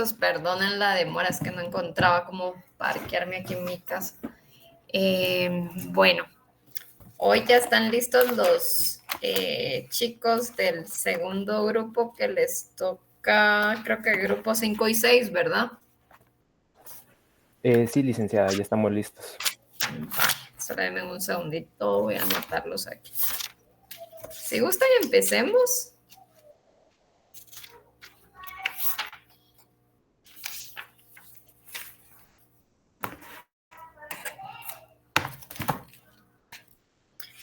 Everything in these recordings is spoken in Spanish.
chicos, perdonen la demora, es que no encontraba cómo parquearme aquí en mi casa. Bueno, hoy ya están listos los chicos del segundo grupo que les toca, creo que grupo 5 y 6, ¿verdad? Sí, licenciada, ya estamos listos. Solo denme un segundito, voy a anotarlos aquí. Si gustan, empecemos.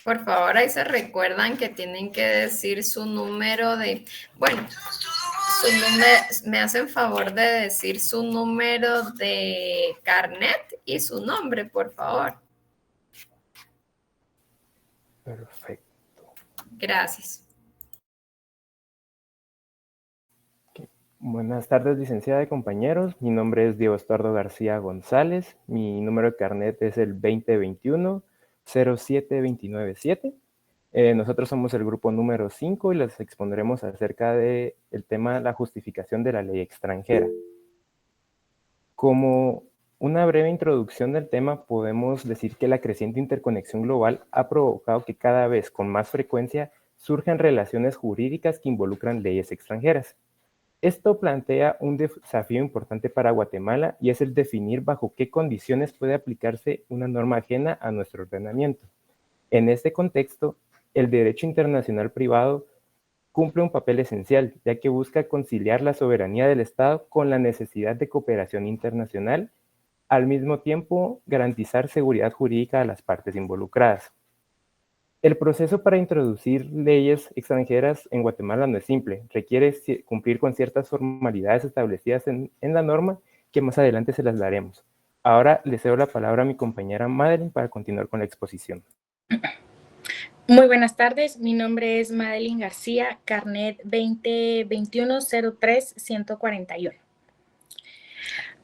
Por favor, ahí se recuerdan que tienen que decir su número de... Bueno, me hacen favor de decir su número de carnet y su nombre, por favor. Perfecto. Gracias. Buenas tardes, licenciada y compañeros. Mi nombre es Diego Estuardo García González. Mi número de carnet es el 2021-07297. Nosotros somos el grupo número 5 y les expondremos acerca del tema de la justificación de la ley extranjera. Como una breve introducción del tema, podemos decir que la creciente interconexión global ha provocado que cada vez con más frecuencia surjan relaciones jurídicas que involucran leyes extranjeras. Esto plantea un desafío importante para Guatemala y es el definir bajo qué condiciones puede aplicarse una norma ajena a nuestro ordenamiento. En este contexto, el derecho internacional privado cumple un papel esencial, ya que busca conciliar la soberanía del Estado con la necesidad de cooperación internacional, al mismo tiempo garantizar seguridad jurídica a las partes involucradas. El proceso para introducir leyes extranjeras en Guatemala no es simple, requiere cumplir con ciertas formalidades establecidas en la norma que más adelante se las daremos. Ahora le cedo la palabra a mi compañera Madeline para continuar con la exposición. Muy buenas tardes, mi nombre es Madeline García, carnet 2021-03-141.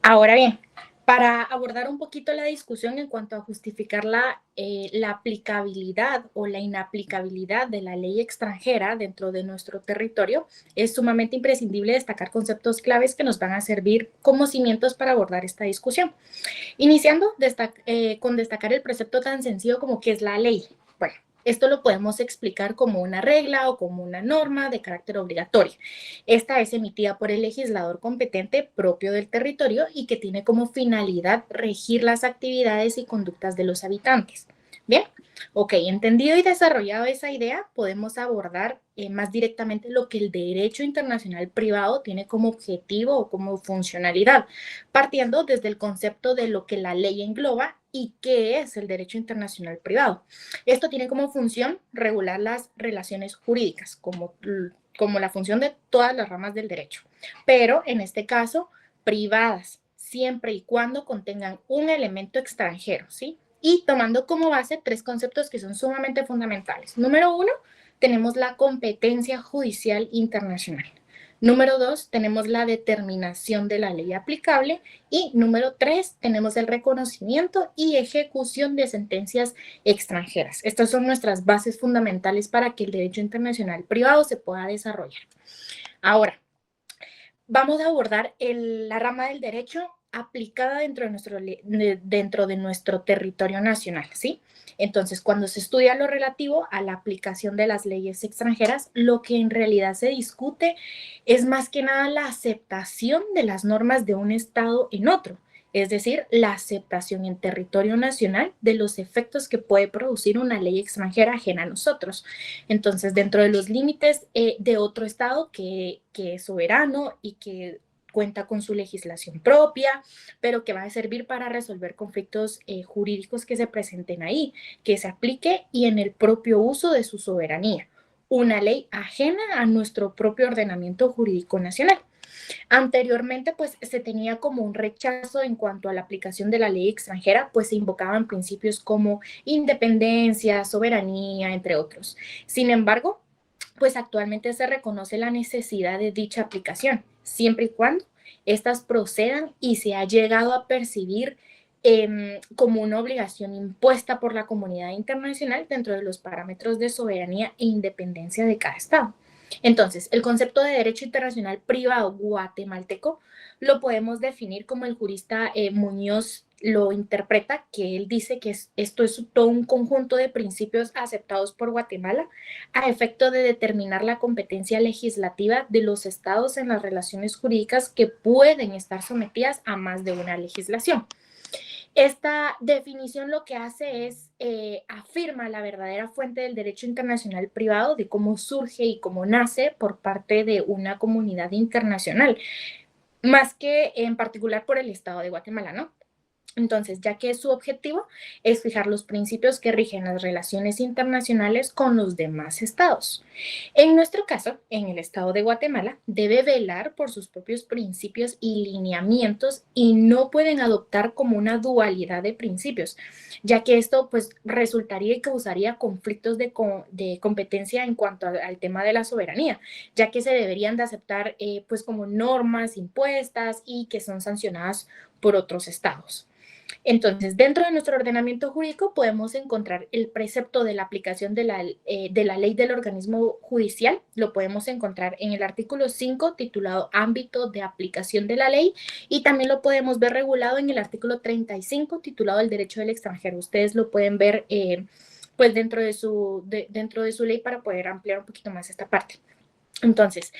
Ahora bien, para abordar un poquito la discusión en cuanto a justificar la aplicabilidad o la inaplicabilidad de la ley extranjera dentro de nuestro territorio, es sumamente imprescindible destacar conceptos claves que nos van a servir como cimientos para abordar esta discusión. Iniciando con destacar el precepto tan sencillo como qué es la ley. Bueno, esto lo podemos explicar como una regla o como una norma de carácter obligatorio. Esta es emitida por el legislador competente propio del territorio y que tiene como finalidad regir las actividades y conductas de los habitantes. Bien, ok, entendido y desarrollado esa idea, podemos abordar más directamente lo que el derecho internacional privado tiene como objetivo o como funcionalidad, partiendo desde el concepto de lo que la ley engloba y qué es el derecho internacional privado. Esto tiene como función regular las relaciones jurídicas, como la función de todas las ramas del derecho, pero en este caso, privadas, siempre y cuando contengan un elemento extranjero, ¿sí? Y tomando como base tres conceptos que son sumamente fundamentales. Número uno, tenemos la competencia judicial internacional. Número 2, tenemos la determinación de la ley aplicable. Y número 3, tenemos el reconocimiento y ejecución de sentencias extranjeras. Estas son nuestras bases fundamentales para que el derecho internacional privado se pueda desarrollar. Ahora, vamos a abordar la rama del derecho aplicada dentro de nuestro territorio nacional, ¿sí? Entonces, cuando se estudia lo relativo a la aplicación de las leyes extranjeras, lo que en realidad se discute es más que nada la aceptación de las normas de un Estado en otro, es decir, la aceptación en territorio nacional de los efectos que puede producir una ley extranjera ajena a nosotros. Entonces, dentro de los límites de otro Estado que es soberano y que cuenta con su legislación propia, pero que va a servir para resolver conflictos jurídicos que se presenten ahí, que se aplique y en el propio uso de su soberanía. Una ley ajena a nuestro propio ordenamiento jurídico nacional. Anteriormente, pues se tenía como un rechazo en cuanto a la aplicación de la ley extranjera, pues se invocaban principios como independencia, soberanía, entre otros. Sin embargo, pues actualmente se reconoce la necesidad de dicha aplicación, siempre y cuando éstas procedan y se ha llegado a percibir como una obligación impuesta por la comunidad internacional dentro de los parámetros de soberanía e independencia de cada Estado. Entonces, el concepto de derecho internacional privado guatemalteco lo podemos definir como el jurista Muñoz lo interpreta, que él dice que esto es todo un conjunto de principios aceptados por Guatemala a efecto de determinar la competencia legislativa de los estados en las relaciones jurídicas que pueden estar sometidas a más de una legislación. Esta definición lo que hace es afirma la verdadera fuente del derecho internacional privado, de cómo surge y cómo nace por parte de una comunidad internacional, más que en particular por el Estado de Guatemala, ¿no? Entonces, ya que su objetivo es fijar los principios que rigen las relaciones internacionales con los demás estados. En nuestro caso, en el estado de Guatemala, debe velar por sus propios principios y lineamientos y no pueden adoptar como una dualidad de principios, ya que esto pues resultaría y causaría conflictos de competencia en cuanto al tema de la soberanía, ya que se deberían de aceptar pues como normas impuestas y que son sancionadas por otros estados. Entonces, dentro de nuestro ordenamiento jurídico podemos encontrar el precepto de la aplicación de la ley del organismo judicial. Lo podemos encontrar en el artículo 5, titulado Ámbito de aplicación de la ley, y también lo podemos ver regulado en el artículo 35, titulado El derecho del extranjero. Ustedes lo pueden ver pues dentro de su ley para poder ampliar un poquito más esta parte. Entonces,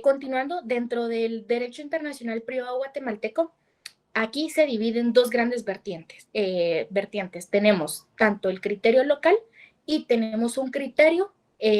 continuando, dentro del derecho internacional privado guatemalteco, aquí se dividen dos grandes vertientes. Tenemos tanto el criterio local y tenemos un criterio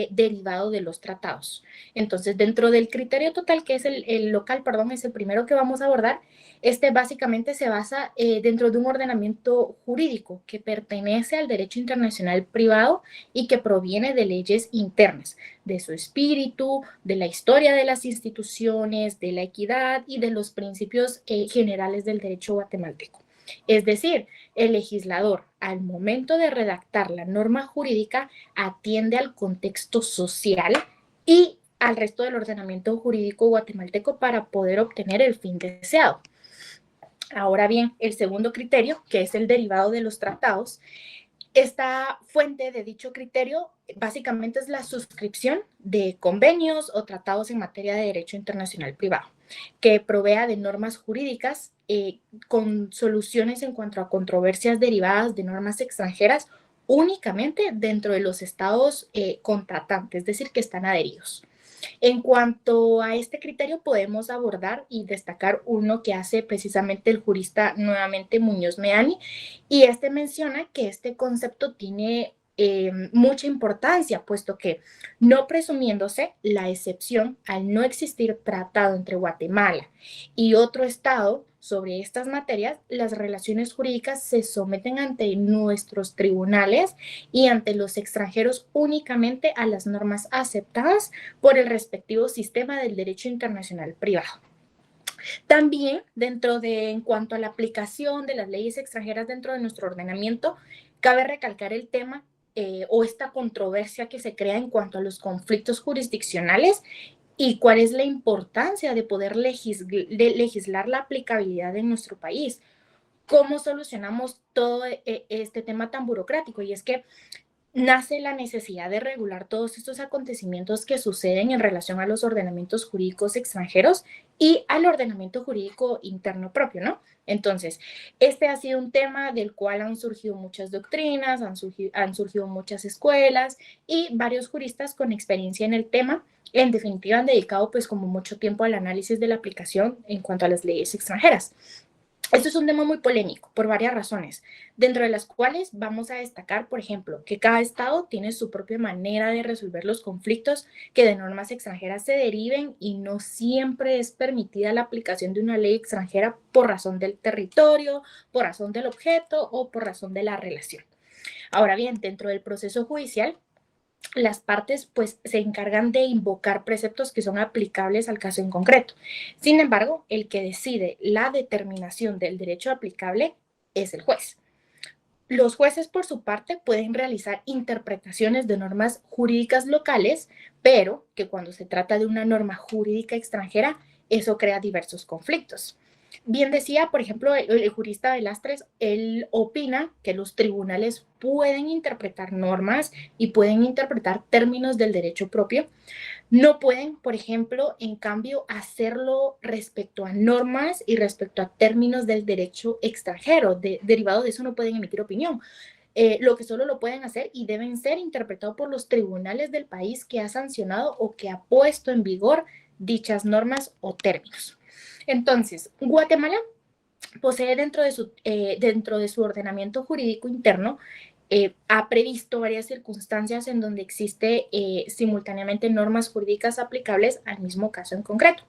derivado de los tratados. Entonces, dentro del criterio total, que es el local, perdón, es el primero que vamos a abordar, este básicamente se basa dentro de un ordenamiento jurídico que pertenece al derecho internacional privado y que proviene de leyes internas, de su espíritu, de la historia de las instituciones, de la equidad y de los principios generales del derecho guatemalteco. Es decir, el legislador, al momento de redactar la norma jurídica, atiende al contexto social y al resto del ordenamiento jurídico guatemalteco para poder obtener el fin deseado. Ahora bien, el segundo criterio, que es el derivado de los tratados, esta fuente de dicho criterio básicamente es la suscripción de convenios o tratados en materia de derecho internacional privado, que provea de normas jurídicas con soluciones en cuanto a controversias derivadas de normas extranjeras únicamente dentro de los estados contratantes, es decir, que están adheridos. En cuanto a este criterio, podemos abordar y destacar uno que hace precisamente el jurista nuevamente Muñoz Meani, y este menciona que este concepto tiene mucha importancia, puesto que no presumiéndose la excepción al no existir tratado entre Guatemala y otro estado sobre estas materias, las relaciones jurídicas se someten ante nuestros tribunales y ante los extranjeros únicamente a las normas aceptadas por el respectivo sistema del derecho internacional privado. También en cuanto a la aplicación de las leyes extranjeras dentro de nuestro ordenamiento, cabe recalcar el tema o esta controversia que se crea en cuanto a los conflictos jurisdiccionales y cuál es la importancia de poder legislar la aplicabilidad en nuestro país. ¿Cómo solucionamos todo este tema tan burocrático? Y es que nace la necesidad de regular todos estos acontecimientos que suceden en relación a los ordenamientos jurídicos extranjeros y al ordenamiento jurídico interno propio, ¿no? Entonces, este ha sido un tema del cual han surgido muchas doctrinas, han surgido muchas escuelas y varios juristas con experiencia en el tema, en definitiva, han dedicado pues como mucho tiempo al análisis de la aplicación en cuanto a las leyes extranjeras. Esto es un tema muy polémico por varias razones, dentro de las cuales vamos a destacar, por ejemplo, que cada estado tiene su propia manera de resolver los conflictos que de normas extranjeras se deriven y no siempre es permitida la aplicación de una ley extranjera por razón del territorio, por razón del objeto o por razón de la relación. Ahora bien, dentro del proceso judicial, las partes pues se encargan de invocar preceptos que son aplicables al caso en concreto. Sin embargo, el que decide la determinación del derecho aplicable es el juez. Los jueces, por su parte, pueden realizar interpretaciones de normas jurídicas locales, pero que cuando se trata de una norma jurídica extranjera, eso crea diversos conflictos. Bien decía, por ejemplo, el jurista Velastres, él opina que los tribunales pueden interpretar normas y pueden interpretar términos del derecho propio, No pueden, por ejemplo, en cambio, hacerlo respecto a normas y respecto a términos del derecho extranjero. Derivado de eso no pueden emitir opinión. Lo que solo lo pueden hacer y deben ser interpretados por los tribunales del país que ha sancionado o que ha puesto en vigor dichas normas o términos. Entonces, Guatemala posee dentro de su ordenamiento jurídico interno, ha previsto varias circunstancias en donde existe simultáneamente normas jurídicas aplicables al mismo caso en concreto.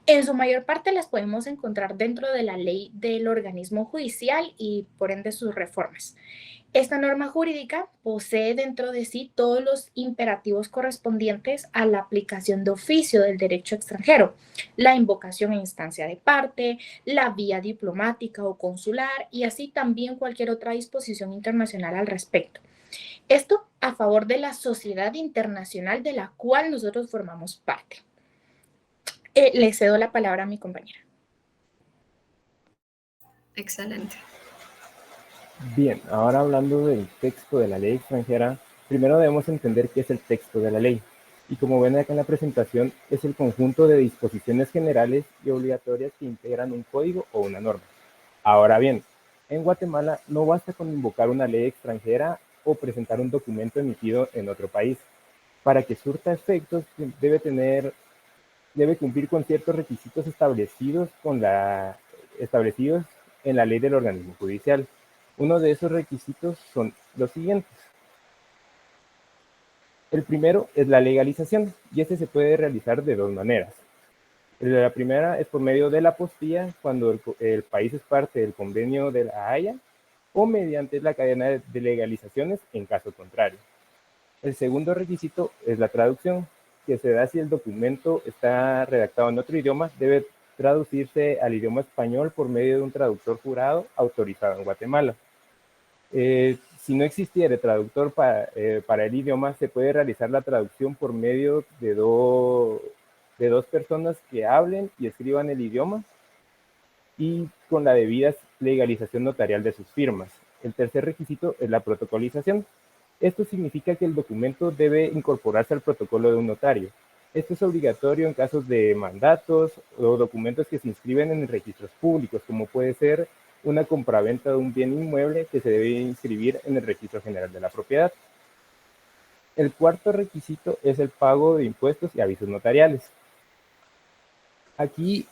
En su mayor parte las podemos encontrar dentro de la ley del organismo judicial y por ende sus reformas. Esta norma jurídica posee dentro de sí todos los imperativos correspondientes a la aplicación de oficio del derecho extranjero, la invocación en instancia de parte, la vía diplomática o consular y así también cualquier otra disposición internacional al respecto. Esto a favor de la sociedad internacional de la cual nosotros formamos parte. Le cedo la palabra a mi compañera. Excelente. Bien, ahora hablando del texto de la ley extranjera, primero debemos entender qué es el texto de la ley. Y como ven acá en la presentación, es el conjunto de disposiciones generales y obligatorias que integran un código o una norma. Ahora bien, en Guatemala no basta con invocar una ley extranjera o presentar un documento emitido en otro país. Para que surta efectos, debe cumplir con ciertos requisitos establecidos en la ley del organismo judicial. Uno de esos requisitos son los siguientes. El primero es la legalización, y este se puede realizar de dos maneras. La primera es por medio de la apostilla, cuando el país es parte del convenio de la Haya, o mediante la cadena de legalizaciones en caso contrario. El segundo requisito es la traducción, que se da si el documento está redactado en otro idioma, debe traducirse al idioma español por medio de un traductor jurado autorizado en Guatemala. Si no existiera traductor para el idioma, se puede realizar la traducción por medio de dos personas que hablen y escriban el idioma y con la debida legalización notarial de sus firmas. El tercer requisito es la protocolización. Esto significa que el documento debe incorporarse al protocolo de un notario. Esto es obligatorio en casos de mandatos o documentos que se inscriben en registros públicos, como puede ser una compraventa de un bien inmueble que se debe inscribir en el Registro General de la Propiedad. El cuarto requisito es el pago de impuestos y avisos notariales. Aquí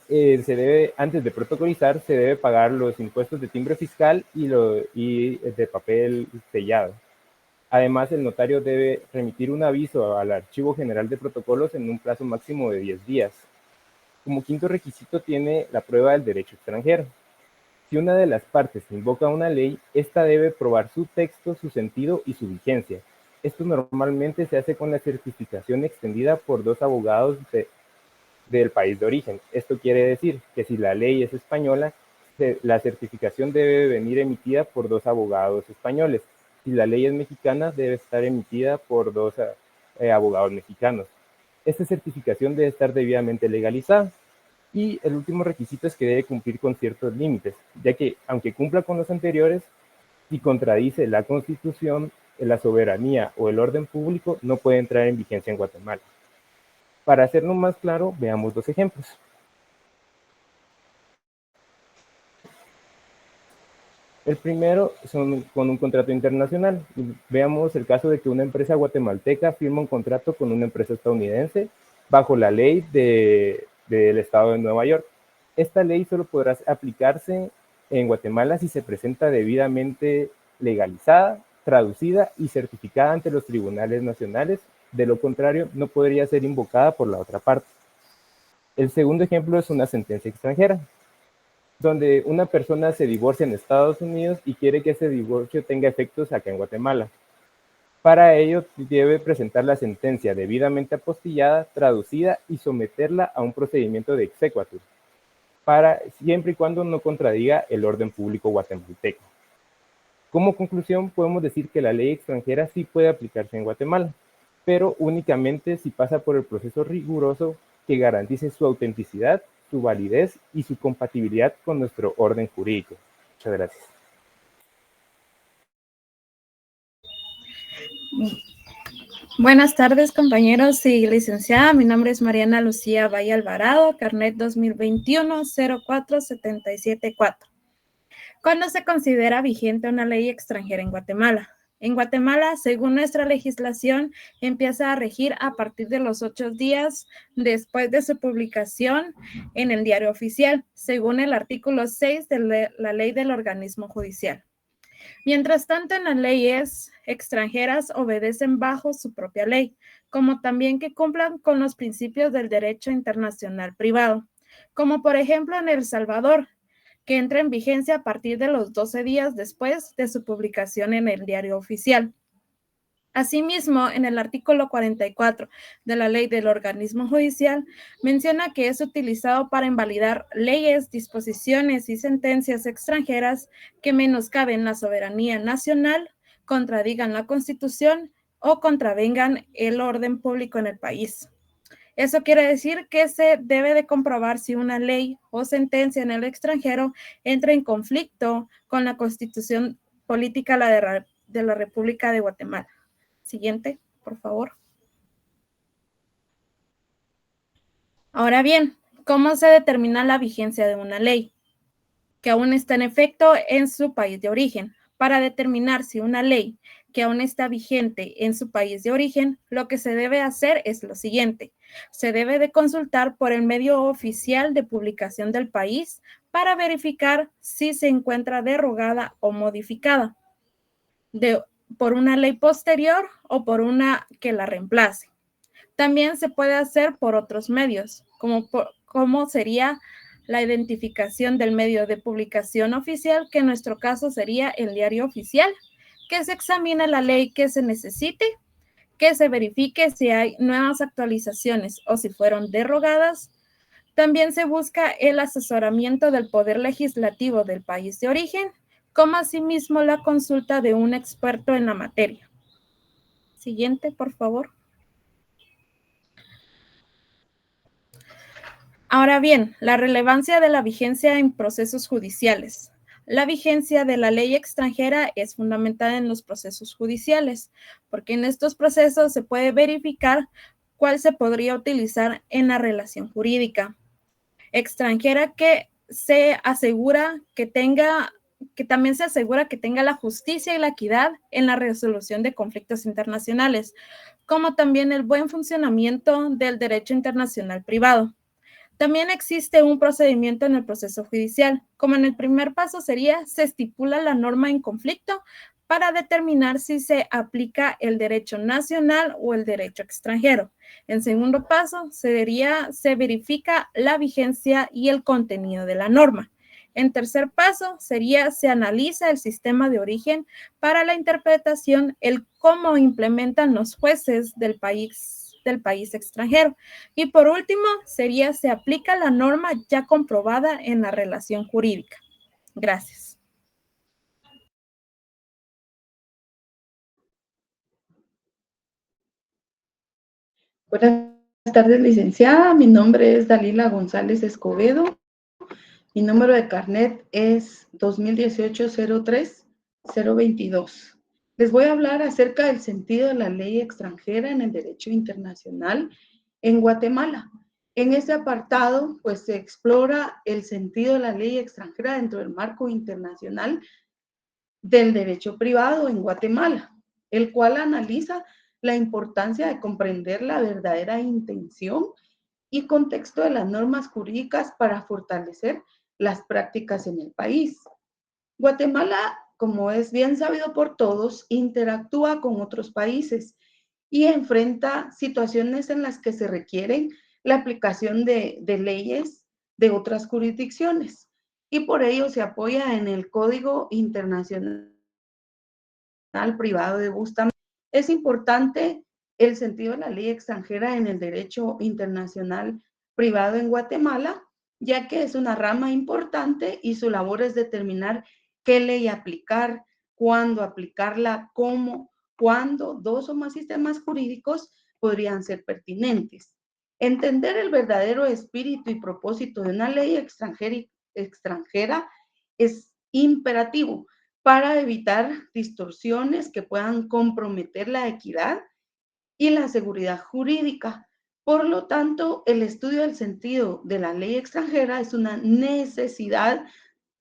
antes de protocolizar, se debe pagar los impuestos de timbre fiscal y de papel sellado. Además, el notario debe remitir un aviso al Archivo General de Protocolos en un plazo máximo de 10 días. Como quinto requisito tiene la prueba del derecho extranjero. Si una de las partes invoca una ley, esta debe probar su texto, su sentido y su vigencia. Esto normalmente se hace con la certificación extendida por dos abogados del país de origen. Esto quiere decir que si la ley es española, la certificación debe venir emitida por dos abogados españoles. Si la ley es mexicana, debe estar emitida por dos abogados mexicanos. Esta certificación debe estar debidamente legalizada. Y el último requisito es que debe cumplir con ciertos límites, ya que, aunque cumpla con los anteriores, si contradice la Constitución, la soberanía o el orden público, no puede entrar en vigencia en Guatemala. Para hacerlo más claro, veamos dos ejemplos. El primero son con un contrato internacional. Veamos el caso de que una empresa guatemalteca firma un contrato con una empresa estadounidense bajo la ley del estado de Nueva York. Esta ley solo podrá aplicarse en Guatemala si se presenta debidamente legalizada, traducida y certificada ante los tribunales nacionales. De lo contrario, no podría ser invocada por la otra parte. El segundo ejemplo es una sentencia extranjera, donde una persona se divorcia en Estados Unidos y quiere que ese divorcio tenga efectos acá en Guatemala. Para ello, debe presentar la sentencia debidamente apostillada, traducida y someterla a un procedimiento de exequatur, siempre y cuando no contradiga el orden público guatemalteco. Como conclusión, podemos decir que la ley extranjera sí puede aplicarse en Guatemala, pero únicamente si pasa por el proceso riguroso que garantice su autenticidad, su validez y su compatibilidad con nuestro orden jurídico. Muchas gracias. Buenas tardes, compañeros y licenciada. Mi nombre es Mariana Lucía Valle Alvarado, carnet 2021-04-774. ¿Cuándo se considera vigente una ley extranjera en Guatemala? En Guatemala, según nuestra legislación, empieza a regir a partir de los 8 días después de su publicación en el Diario Oficial, según el artículo 6 de la Ley del Organismo Judicial. Mientras tanto, en las leyes extranjeras obedecen bajo su propia ley, como también que cumplan con los principios del derecho internacional privado, como por ejemplo en El Salvador, que entra en vigencia a partir de los 12 días después de su publicación en el Diario Oficial. Asimismo, en el artículo 44 de la Ley del Organismo Judicial, menciona que es utilizado para invalidar leyes, disposiciones y sentencias extranjeras que menoscaben la soberanía nacional, contradigan la Constitución o contravengan el orden público en el país. Eso quiere decir que se debe de comprobar si una ley o sentencia en el extranjero entra en conflicto con la Constitución política de la República de Guatemala. Siguiente, por favor. Ahora bien, ¿cómo se determina la vigencia de una ley que aún está en efecto en su país de origen? Para determinar si una ley que aún está vigente en su país de origen, lo que se debe hacer es lo siguiente. Se debe de consultar por el medio oficial de publicación del país para verificar si se encuentra derogada o modificada por una ley posterior o por una que la reemplace. También se puede hacer por otros medios, como sería la identificación del medio de publicación oficial, que en nuestro caso sería el Diario Oficial, que se examine la ley que se necesite, que se verifique si hay nuevas actualizaciones o si fueron derogadas. También se busca el asesoramiento del Poder Legislativo del país de origen, como asimismo la consulta de un experto en la materia. Siguiente, por favor. Ahora bien, la relevancia de la vigencia en procesos judiciales. La vigencia de la ley extranjera es fundamental en los procesos judiciales, porque en estos procesos se puede verificar cuál se podría utilizar en la relación jurídica extranjera que se asegura que también se asegura que tenga la justicia y la equidad en la resolución de conflictos internacionales, como también el buen funcionamiento del derecho internacional privado. También existe un procedimiento en el proceso judicial, como en el primer paso sería, se estipula la norma en conflicto para determinar si se aplica el derecho nacional o el derecho extranjero. En segundo paso, se verifica la vigencia y el contenido de la norma. En tercer paso, se analiza el sistema de origen para la interpretación, el cómo implementan los jueces del país extranjero. Y por último, se aplica la norma ya comprobada en la relación jurídica. Gracias. Buenas tardes, licenciada. Mi nombre es Dalila González Escobedo. Mi número de carnet es 2018-03-022. Les voy a hablar acerca del sentido de la ley extranjera en el derecho internacional en Guatemala. En este apartado, pues se explora el sentido de la ley extranjera dentro del marco internacional del derecho privado en Guatemala, el cual analiza la importancia de comprender la verdadera intención y contexto de las normas jurídicas para fortalecer las prácticas en el país. Guatemala, como es bien sabido por todos, interactúa con otros países y enfrenta situaciones en las que se requieren la aplicación de leyes de otras jurisdicciones y por ello se apoya en el Código Internacional Privado de Bustamante. Es importante el sentido de la ley extranjera en el derecho internacional privado en Guatemala, ya que es una rama importante y su labor es determinar qué ley aplicar, cuándo aplicarla, cómo, cuándo dos o más sistemas jurídicos podrían ser pertinentes. Entender el verdadero espíritu y propósito de una ley extranjera es imperativo para evitar distorsiones que puedan comprometer la equidad y la seguridad jurídica. Por lo tanto, el estudio del sentido de la ley extranjera es una necesidad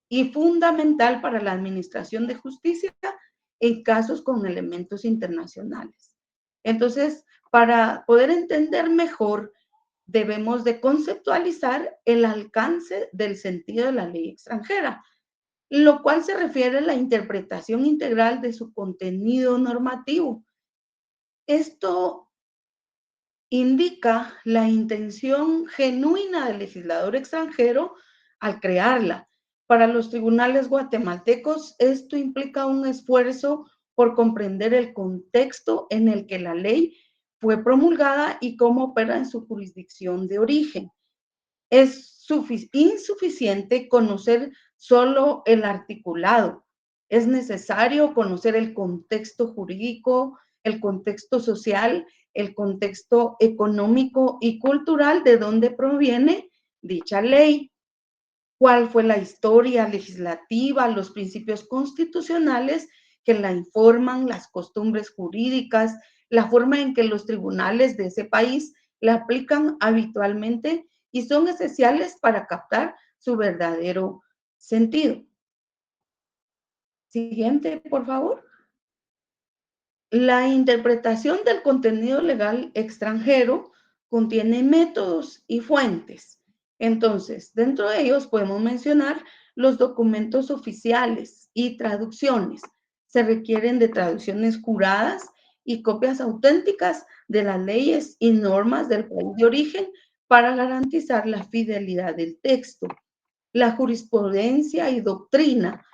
y fundamental para la administración de justicia en casos con elementos internacionales. Entonces, para poder entender mejor, debemos de conceptualizar el alcance del sentido de la ley extranjera, lo cual se refiere a la interpretación integral de su contenido normativo. Esto indica la intención genuina del legislador extranjero al crearla. Para los tribunales guatemaltecos, esto implica un esfuerzo por comprender el contexto en el que la ley fue promulgada y cómo opera en su jurisdicción de origen. Es insuficiente conocer solo el articulado. Es necesario conocer el contexto jurídico, el contexto social, el contexto económico y cultural de donde proviene dicha ley, cuál fue la historia legislativa, los principios constitucionales que la informan, las costumbres jurídicas, la forma en que los tribunales de ese país la aplican habitualmente y son esenciales para captar su verdadero sentido. Siguiente, por favor. La interpretación del contenido legal extranjero contiene métodos y fuentes. Entonces, dentro de ellos podemos mencionar los documentos oficiales y traducciones. Se requieren de traducciones juradas y copias auténticas de las leyes y normas del país de origen para garantizar la fidelidad del texto. La jurisprudencia y doctrina,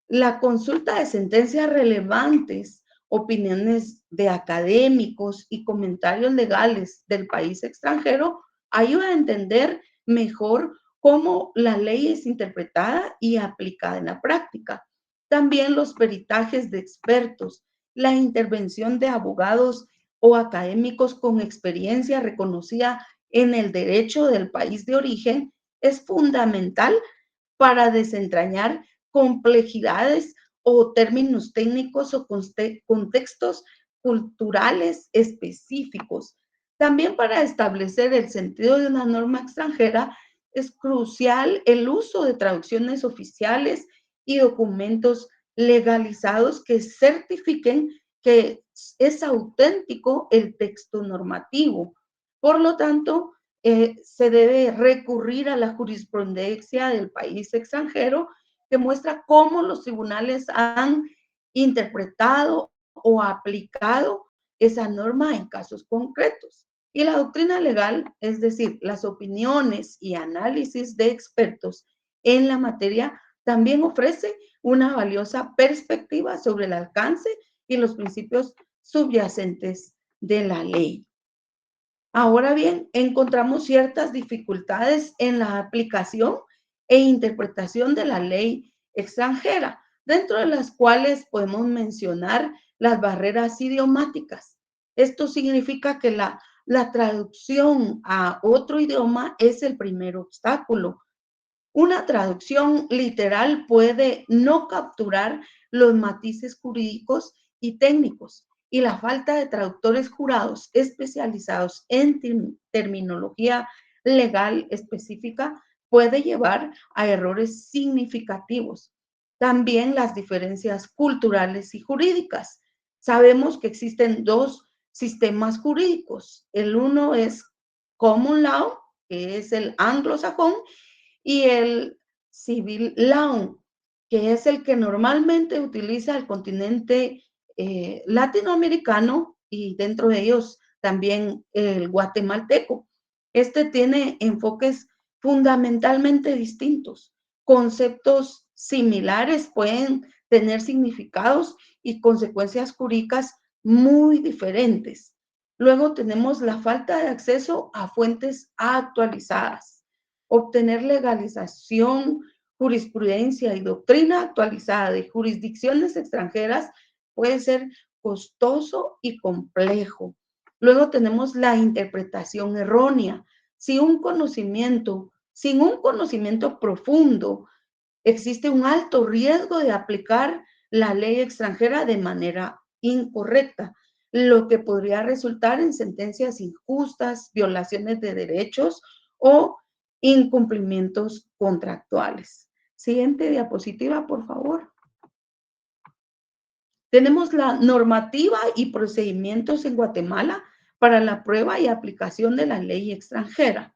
la consulta de sentencias relevantes, opiniones de académicos y comentarios legales del país extranjero ayuda a entender mejor cómo la ley es interpretada y aplicada en la práctica. También los peritajes de expertos, la intervención de abogados o académicos con experiencia reconocida en el derecho del país de origen es fundamental para desentrañar complejidades o términos técnicos o contextos culturales específicos. También para establecer el sentido de una norma extranjera es crucial el uso de traducciones oficiales y documentos legalizados que certifiquen que es auténtico el texto normativo. Por lo tanto, se debe recurrir a la jurisprudencia del país extranjero que muestra cómo los tribunales han interpretado o aplicado esa norma en casos concretos. Y la doctrina legal, es decir, las opiniones y análisis de expertos en la materia, también ofrece una valiosa perspectiva sobre el alcance y los principios subyacentes de la ley. Ahora bien, encontramos ciertas dificultades en la aplicación e interpretación de la ley extranjera, dentro de las cuales podemos mencionar las barreras idiomáticas. Esto significa que la traducción a otro idioma es el primer obstáculo. Una traducción literal puede no capturar los matices jurídicos y técnicos, y la falta de traductores jurados especializados en terminología legal específica puede llevar a errores significativos. También las diferencias culturales y jurídicas. Sabemos que existen dos sistemas jurídicos. El uno es Common Law, que es el anglosajón, y el Civil Law, que es el que normalmente utiliza el continente latinoamericano y dentro de ellos también el guatemalteco. Este tiene enfoques fundamentalmente distintos. Conceptos similares pueden tener significados y consecuencias jurídicas muy diferentes. Luego tenemos la falta de acceso a fuentes actualizadas. Obtener legalización, jurisprudencia y doctrina actualizada de jurisdicciones extranjeras puede ser costoso y complejo. Luego tenemos la interpretación errónea. Sin un conocimiento profundo, existe un alto riesgo de aplicar la ley extranjera de manera incorrecta. lo que podría resultar en sentencias injustas, violaciones de derechos o incumplimientos contractuales. Siguiente diapositiva, por favor. Tenemos la normativa y procedimientos en Guatemala para la prueba y aplicación de la ley extranjera.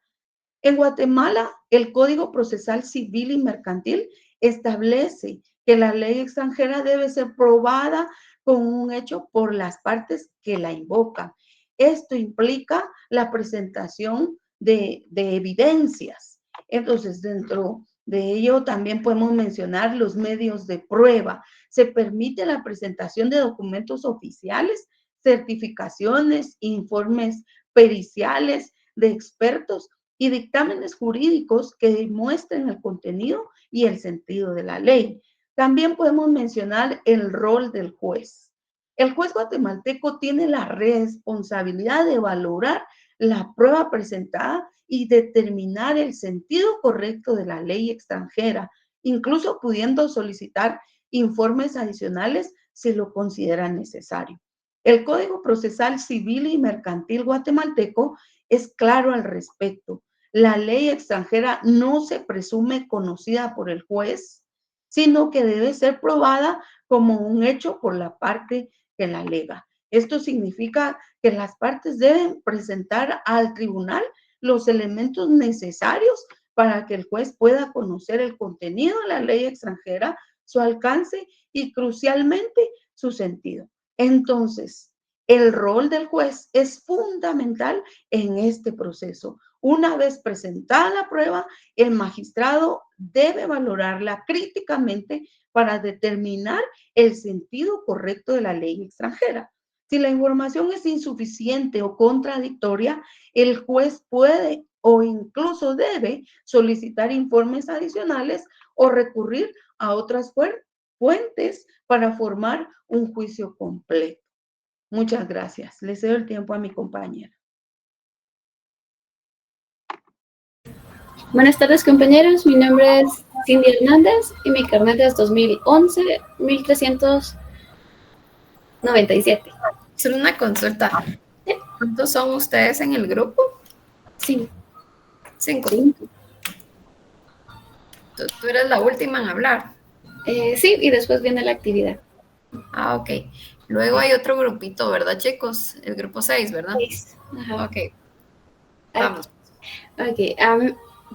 En Guatemala, el Código Procesal Civil y Mercantil establece que la ley extranjera debe ser probada con un hecho por las partes que la invocan. Esto implica la presentación de evidencias. Entonces, dentro de ello también podemos mencionar los medios de prueba. Se permite la presentación de documentos oficiales, certificaciones, informes periciales de expertos y dictámenes jurídicos que demuestren el contenido y el sentido de la ley. También podemos mencionar el rol del juez. El juez guatemalteco tiene la responsabilidad de valorar la prueba presentada y determinar el sentido correcto de la ley extranjera, incluso pudiendo solicitar informes adicionales si lo considera necesario. El Código Procesal Civil y Mercantil guatemalteco es claro al respecto. La ley extranjera no se presume conocida por el juez, sino que debe ser probada como un hecho por la parte que la alega. Esto significa que las partes deben presentar al tribunal los elementos necesarios para que el juez pueda conocer el contenido de la ley extranjera, su alcance y, crucialmente, su sentido. Entonces, el rol del juez es fundamental en este proceso. Una vez presentada la prueba, el magistrado debe valorarla críticamente para determinar el sentido correcto de la ley extranjera. Si la información es insuficiente o contradictoria, el juez puede o incluso debe solicitar informes adicionales o recurrir a otras fuentes para formar un juicio completo. Muchas gracias. Le cedo el tiempo a mi compañera. Buenas tardes, compañeros. Mi nombre es Cindy Hernández y mi carnet es 2011-1397. Solo una consulta. ¿Cuántos son ustedes en el grupo? Sí. 5. ¿Tú eres la última en hablar? Sí, y después viene la actividad. Ah, ok. Luego hay otro grupito, ¿verdad, chicos? El grupo 6, ¿verdad? 6. Ajá. Ok. Vamos. Ok.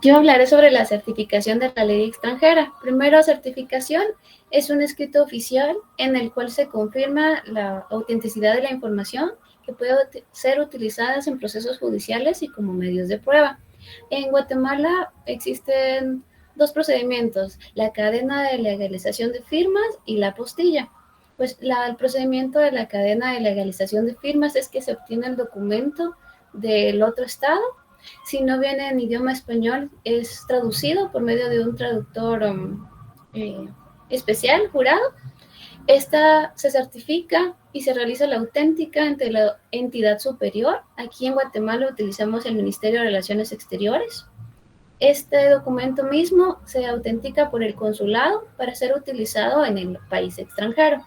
Yo hablaré sobre la certificación de la ley extranjera. Primero, certificación es un escrito oficial en el cual se confirma la autenticidad de la información que puede ser utilizada en procesos judiciales y como medios de prueba. En Guatemala existen 2 procedimientos, la cadena de legalización de firmas y la apostilla. Pues el procedimiento de la cadena de legalización de firmas es que se obtiene el documento del otro estado. Si no viene en idioma español, es traducido por medio de un traductor especial, jurado. Esta se certifica y se realiza la auténtica ante la entidad superior. Aquí en Guatemala utilizamos el Ministerio de Relaciones Exteriores. Este documento mismo se autentica por el consulado para ser utilizado en el país extranjero.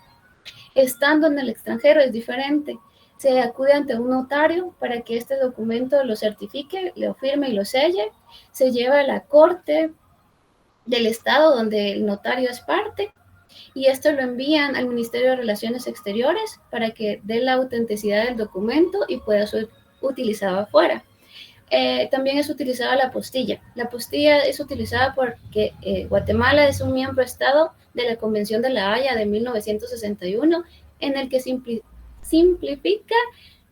Estando en el extranjero es diferente. Se acude ante un notario para que este documento lo certifique, lo firme y lo selle. Se lleva a la corte del estado donde el notario es parte y esto lo envían al Ministerio de Relaciones Exteriores para que dé la autenticidad del documento y pueda ser utilizado afuera. También es utilizada la apostilla. La apostilla es utilizada porque Guatemala es un miembro estado de la Convención de la Haya de 1961 en el que simplifica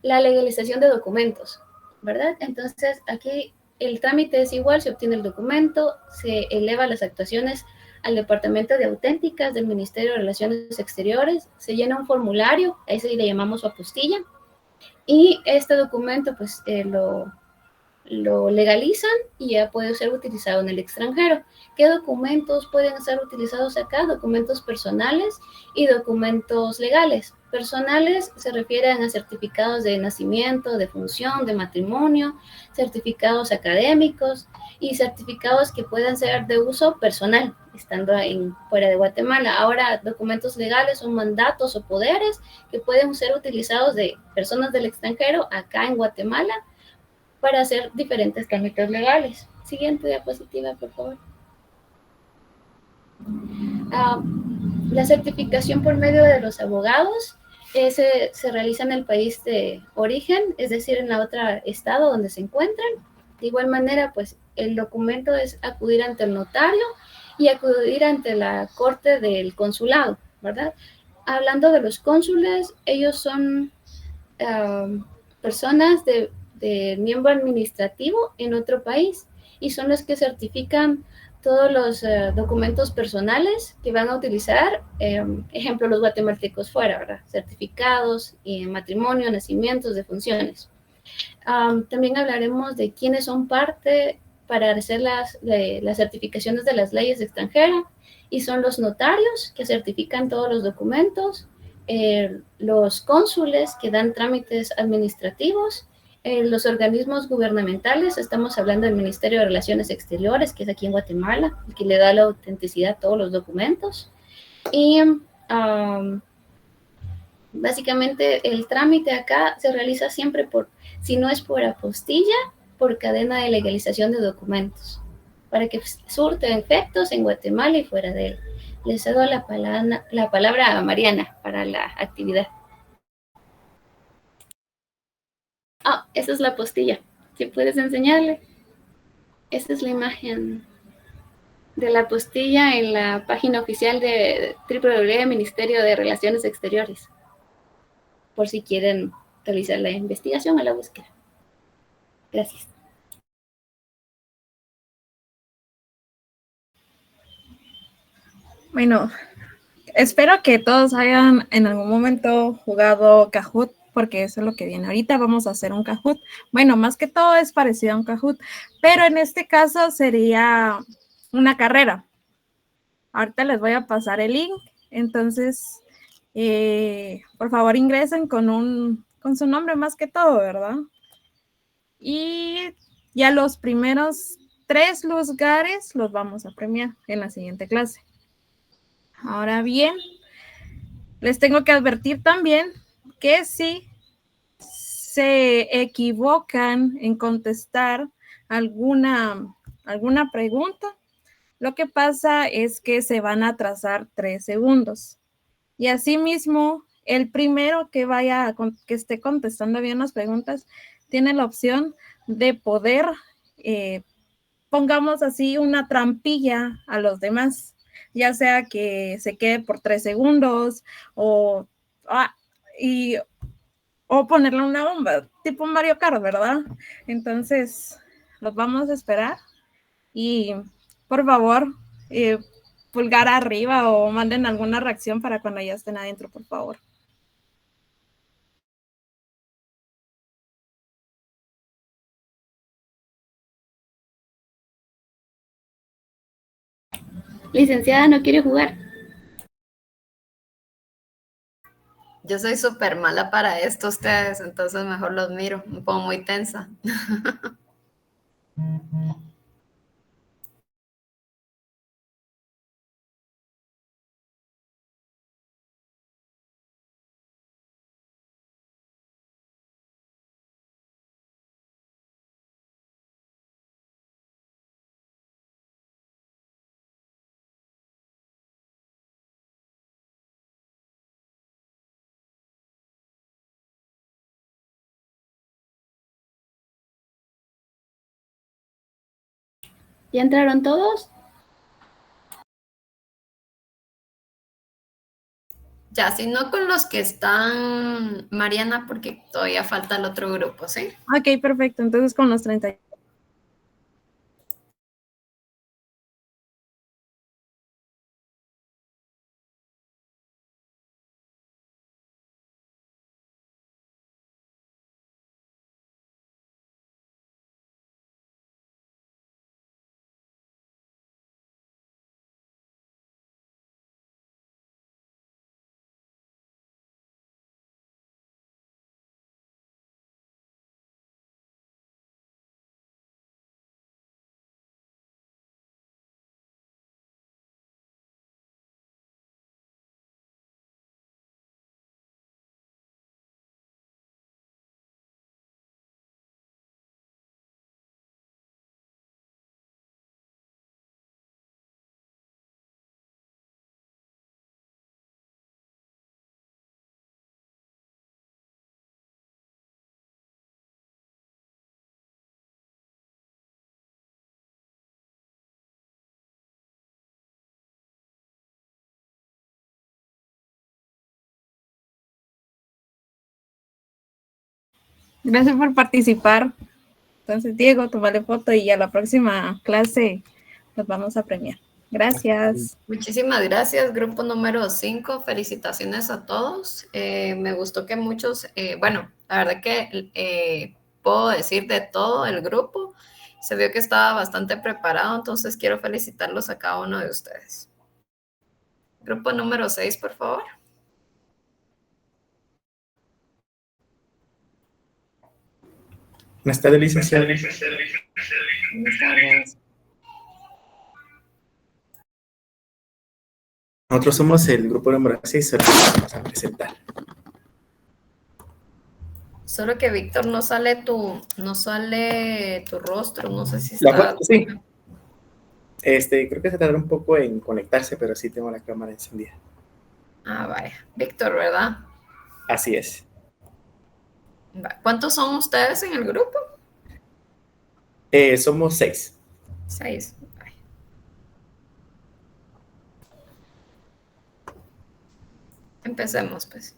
la legalización de documentos, ¿verdad? Entonces, aquí el trámite es igual, se obtiene el documento, se eleva las actuaciones al Departamento de Auténticas del Ministerio de Relaciones Exteriores, se llena un formulario, a ese le llamamos apostilla, y este documento, pues, lo legalizan y ya puede ser utilizado en el extranjero. ¿Qué documentos pueden ser utilizados acá? Documentos personales y documentos legales. Personales se refieren a certificados de nacimiento, de función, de matrimonio, certificados académicos y certificados que puedan ser de uso personal, estando fuera de Guatemala. Ahora, documentos legales son mandatos o poderes que pueden ser utilizados de personas del extranjero acá en Guatemala para hacer diferentes trámites legales. Siguiente diapositiva, por favor. La certificación por medio de los abogados se realiza en el país de origen, es decir, en la otra estado donde se encuentran. De igual manera, pues el documento es acudir ante el notario y acudir ante la corte del consulado, ¿verdad? Hablando de los cónsules, ellos son personas de miembro administrativo en otro país y son los que certifican todos los documentos personales que van a utilizar, ejemplo, los guatemaltecos fuera, ¿verdad? Certificados, matrimonio, nacimientos, defunciones. También hablaremos de quiénes son parte para hacer las certificaciones de las leyes extranjeras, y son los notarios que certifican todos los documentos, los cónsules que dan trámites administrativos, los organismos gubernamentales, estamos hablando del Ministerio de Relaciones Exteriores, que es aquí en Guatemala, el que le da la autenticidad a todos los documentos, y básicamente el trámite acá se realiza siempre si no es por apostilla, por cadena de legalización de documentos, para que surte efectos en Guatemala y fuera de él. Le cedo la palabra a Mariana para la actividad. Esa es la apostilla. Si puedes enseñarle. Esta es la imagen de la apostilla en la página oficial de www Ministerio de Relaciones Exteriores, por si quieren realizar la investigación o la búsqueda. Gracias. Bueno, espero que todos hayan en algún momento jugado Kahoot, porque eso es lo que viene. Ahorita vamos a hacer un Kahoot. Bueno, más que todo es parecido a un Kahoot, pero en este caso sería una carrera. Ahorita les voy a pasar el link, entonces, por favor ingresen con su nombre más que todo, ¿verdad? Y ya los primeros 3 lugares los vamos a premiar en la siguiente clase. Ahora bien, les tengo que advertir también que si se equivocan en contestar alguna pregunta, lo que pasa es que se van a atrasar 3 segundos. Y asimismo, el primero que esté contestando bien las preguntas, tiene la opción de poder, pongamos así, una trampilla a los demás, ya sea que se quede por 3 segundos o ponerle una bomba, tipo Mario Kart, ¿verdad? Entonces, los vamos a esperar y por favor, pulgar arriba o manden alguna reacción para cuando ya estén adentro, por favor. Licenciada, ¿no quiere jugar? Yo soy súper mala para esto, ustedes, entonces mejor los miro, me pongo muy tensa. ¿Ya entraron todos? Ya, si no con los que están, Mariana, porque todavía falta el otro grupo, ¿sí? Ok, perfecto. Entonces con los 30. Gracias por participar. Entonces, Diego, tómale foto y a la próxima clase nos vamos a premiar. Gracias. Muchísimas gracias, grupo número 5. Felicitaciones a todos. Me gustó que muchos, bueno, la verdad que puedo decir de todo el grupo. Se vio que estaba bastante preparado, entonces quiero felicitarlos a cada uno de ustedes. Grupo número 6, por favor. Buenas tardes, licenciado. Buenas tardes. Nosotros somos el grupo número 6, ahora vamos a presentar. Solo que Víctor no sale tu rostro, no sé si está. Sí. Creo que se tarda un poco en conectarse, pero sí tengo la cámara encendida. Ah, vaya. Víctor, ¿verdad? Así es. ¿Cuántos son ustedes en el grupo? Somos 6. 6. Empecemos, pues.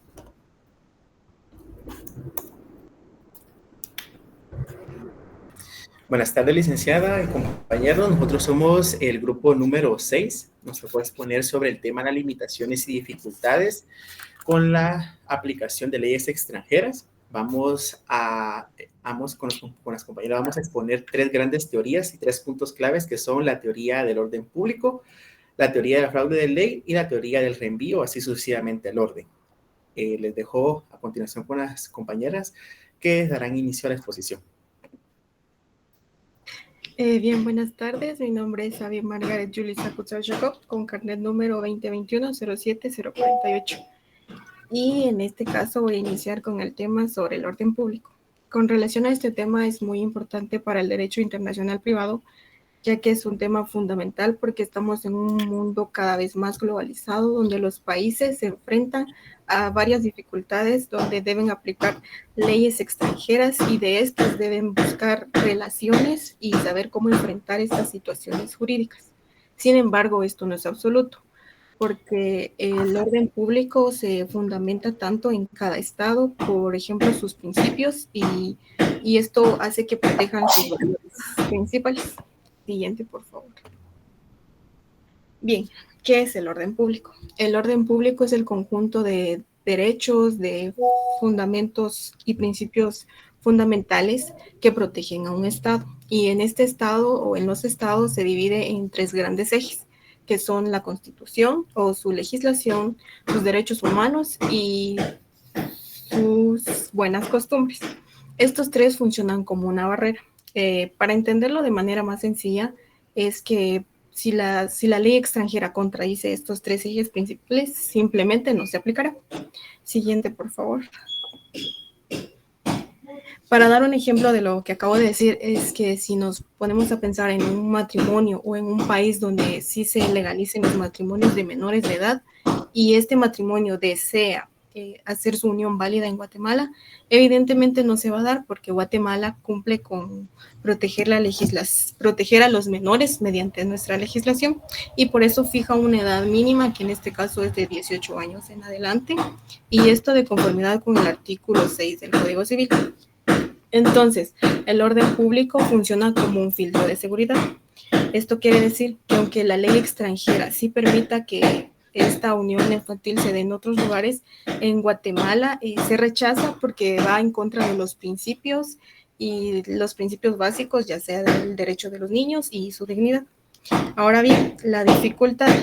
Buenas tardes, licenciada y compañeros. Nosotros somos el grupo número 6. Nos tocó exponer sobre el tema de las limitaciones y dificultades con la aplicación de leyes extranjeras. Vamos con las compañeras, vamos a exponer 3 grandes teorías y 3 puntos claves que son la teoría del orden público, la teoría del fraude de ley y la teoría del reenvío, así sucesivamente el orden. Les dejo a continuación con las compañeras que darán inicio a la exposición. Bien, buenas tardes. Mi nombre es Xavier Margaret Julissa Jacob, con carnet número 2021-07048. Y en este caso voy a iniciar con el tema sobre el orden público. Con relación a este tema es muy importante para el derecho internacional privado, ya que es un tema fundamental porque estamos en un mundo cada vez más globalizado, donde los países se enfrentan a varias dificultades, donde deben aplicar leyes extranjeras y de estas deben buscar relaciones y saber cómo enfrentar estas situaciones jurídicas. Sin embargo, esto no es absoluto, porque el orden público se fundamenta tanto en cada estado, por ejemplo, sus principios, y esto hace que protejan sus valores principales. Siguiente, por favor. Bien, ¿qué es el orden público? El orden público es el conjunto de derechos, de fundamentos y principios fundamentales que protegen a un estado. Y en este estado o en los estados se divide en 3 grandes ejes, que son la Constitución o su legislación, sus derechos humanos y sus buenas costumbres. Estos 3 funcionan como una barrera. Para entenderlo de manera más sencilla, es que si la ley extranjera contradice estos 3 ejes principales, simplemente no se aplicará. Siguiente, por favor. Para dar un ejemplo de lo que acabo de decir, es que si nos ponemos a pensar en un matrimonio o en un país donde sí se legalicen los matrimonios de menores de edad y este matrimonio desea hacer su unión válida en Guatemala, evidentemente no se va a dar porque Guatemala cumple con proteger a los menores mediante nuestra legislación y por eso fija una edad mínima que en este caso es de 18 años en adelante y esto de conformidad con el artículo 6 del Código Civil. Entonces, el orden público funciona como un filtro de seguridad. Esto quiere decir que aunque la ley extranjera sí permita que esta unión infantil se dé en otros lugares, en Guatemala se rechaza porque va en contra de los principios y los principios básicos, ya sea del derecho de los niños y su dignidad. Ahora bien, la dificultad,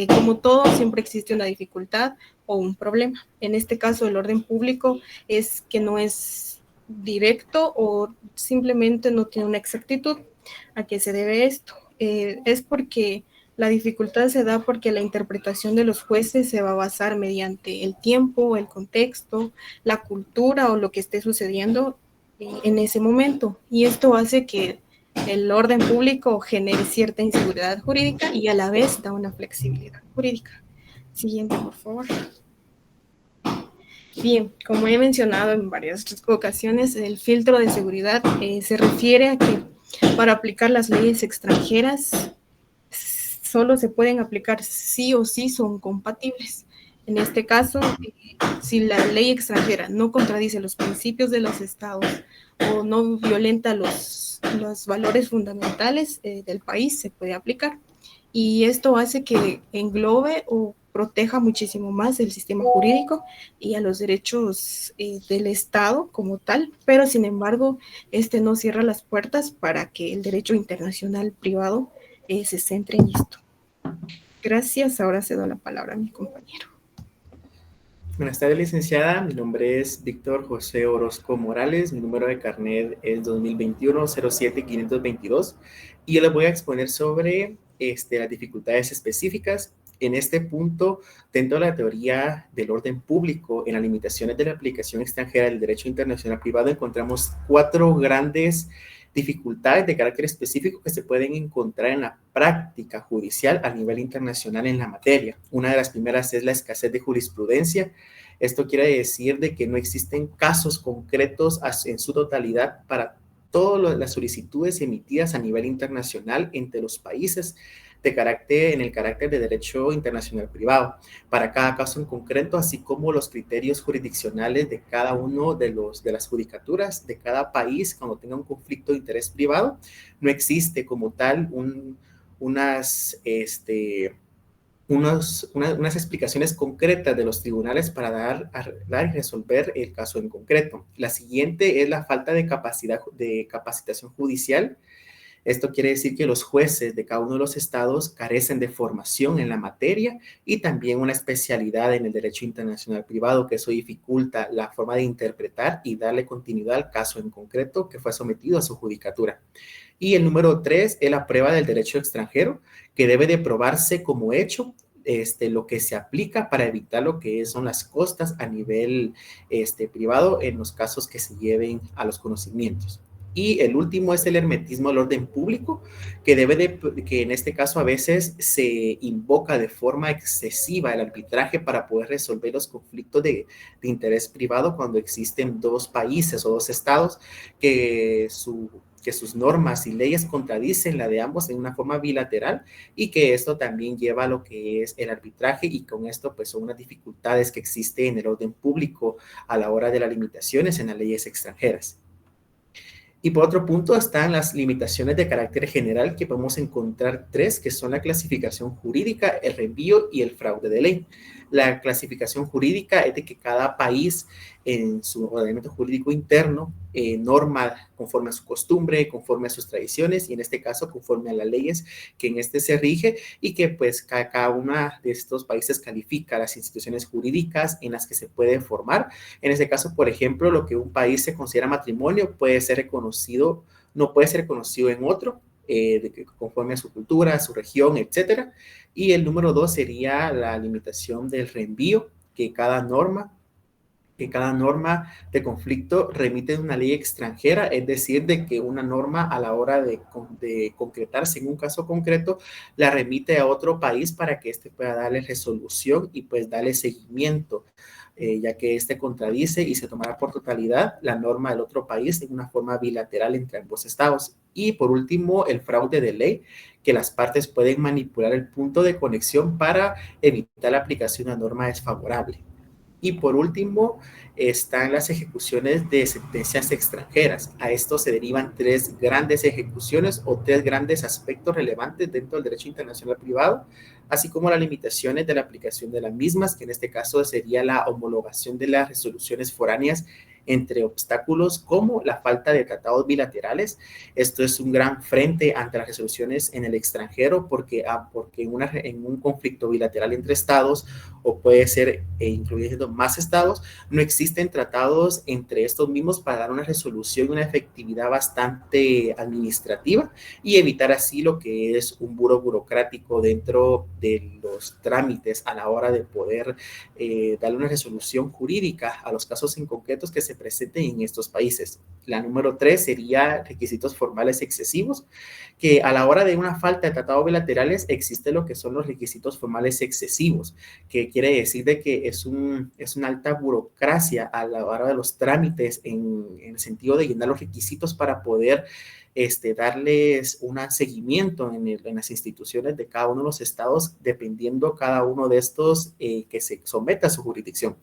como todo, siempre existe una dificultad o un problema. En este caso, el orden público es que no es directo o simplemente no tiene una exactitud. ¿A qué se debe esto? Es porque la dificultad se da porque la interpretación de los jueces se va a basar mediante el tiempo, el contexto, la cultura o lo que esté sucediendo en ese momento. Y esto hace que el orden público genere cierta inseguridad jurídica y a la vez da una flexibilidad jurídica. Siguiente, por favor. Bien, como he mencionado en varias ocasiones, el filtro de seguridad se refiere a que para aplicar las leyes extranjeras solo se pueden aplicar sí o sí son compatibles. En este caso, si la ley extranjera no contradice los principios de los estados o no violenta los valores fundamentales del país, se puede aplicar. Y esto hace que englobe o proteja muchísimo más el sistema jurídico y a los derechos del Estado como tal, pero sin embargo, este no cierra las puertas para que el derecho internacional privado se centre en esto. Gracias, ahora cedo la palabra a mi compañero. Buenas tardes, licenciada. Mi nombre es Víctor José Orozco Morales. Mi número de carnet es 2021-07-522 y yo les voy a exponer sobre las dificultades específicas. En este punto, dentro de la teoría del orden público, en las limitaciones de la aplicación extranjera del derecho internacional privado, encontramos 4 grandes dificultades de carácter específico que se pueden encontrar en la práctica judicial a nivel internacional en la materia. Una de las primeras es la escasez de jurisprudencia. Esto quiere decir de que no existen casos concretos en su totalidad para todas las solicitudes emitidas a nivel internacional entre los países en el carácter de derecho internacional privado, para cada caso en concreto, así como los criterios jurisdiccionales de cada uno de las judicaturas de cada país cuando tenga un conflicto de interés privado. No existe como tal unas explicaciones concretas de los tribunales para dar y resolver el caso en concreto. La siguiente es la falta de capacitación judicial. Esto quiere decir que los jueces de cada uno de los estados carecen de formación en la materia y también una especialidad en el derecho internacional privado, que eso dificulta la forma de interpretar y darle continuidad al caso en concreto que fue sometido a su judicatura. Y el número 3 es la prueba del derecho extranjero, que debe de probarse como hecho lo que se aplica para evitar lo que son las costas a nivel privado en los casos que se lleven a los conocimientos. Y el último es el hermetismo del orden público, que que en este caso a veces se invoca de forma excesiva el arbitraje para poder resolver los conflictos de interés privado cuando existen 2 países o 2 estados que sus normas y leyes contradicen la de ambos en una forma bilateral, y que esto también lleva a lo que es el arbitraje, y con esto pues son unas dificultades que existen en el orden público a la hora de las limitaciones en las leyes extranjeras. Y por otro punto están las limitaciones de carácter general, que podemos encontrar 3, que son la clasificación jurídica, el reenvío y el fraude de ley. La clasificación jurídica es de que cada país en su ordenamiento jurídico interno norma conforme a su costumbre, conforme a sus tradiciones, y en este caso conforme a las leyes que en se rige, y que pues cada uno de estos países califica las instituciones jurídicas en las que se puede formar. En este caso, por ejemplo, lo que un país se considera matrimonio puede ser reconocido, no puede ser reconocido en otro, conforme a su cultura, a su región, etcétera. Y el número 2 sería la limitación del reenvío, que cada norma de conflicto remite de una ley extranjera, es decir, de que una norma a la hora de concretarse en un caso concreto, la remite a otro país para que éste pueda darle resolución y pues darle seguimiento, ya que contradice y se tomará por totalidad la norma del otro país en una forma bilateral entre ambos estados. Y por último, el fraude de ley, que las partes pueden manipular el punto de conexión para evitar la aplicación de una norma desfavorable. Y por último, están las ejecuciones de sentencias extranjeras. A esto se derivan 3 grandes ejecuciones o 3 grandes aspectos relevantes dentro del derecho internacional privado, así como las limitaciones de la aplicación de las mismas, que en este caso sería la homologación de las resoluciones foráneas, entre obstáculos como la falta de tratados bilaterales. Esto es un gran frente ante las resoluciones en el extranjero, porque en un conflicto bilateral entre estados, o puede ser incluyendo más estados, no existen tratados entre estos mismos para dar una resolución y una efectividad bastante administrativa, y evitar así lo que es un burocrático dentro de los trámites a la hora de poder darle una resolución jurídica a los casos en concretos que se presenten en estos países. La número 3 sería requisitos formales excesivos, que a la hora de una falta de tratados bilaterales existe lo que son los requisitos formales excesivos, que quiere decir de que es una alta burocracia a la hora de los trámites en el sentido de llenar los requisitos para poder darles un seguimiento en las instituciones de cada uno de los estados, dependiendo cada uno de estos que se someta a su jurisdicción.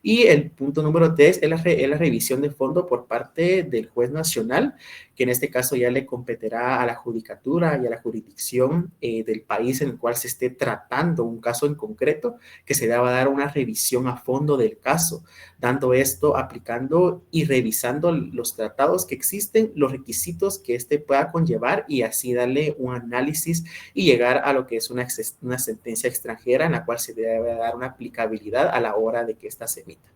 Y el punto número 3 es la revisión de fondo por parte del juez nacional, que en este caso ya le competirá a la judicatura y a la jurisdicción del país en el cual se esté tratando un caso en concreto, que se deba dar una revisión a fondo del caso, dando esto, aplicando y revisando los tratados que existen, los requisitos que pueda conllevar y así darle un análisis y llegar a lo que es una sentencia extranjera en la cual se debe dar una aplicabilidad a la hora de que ésta se emita.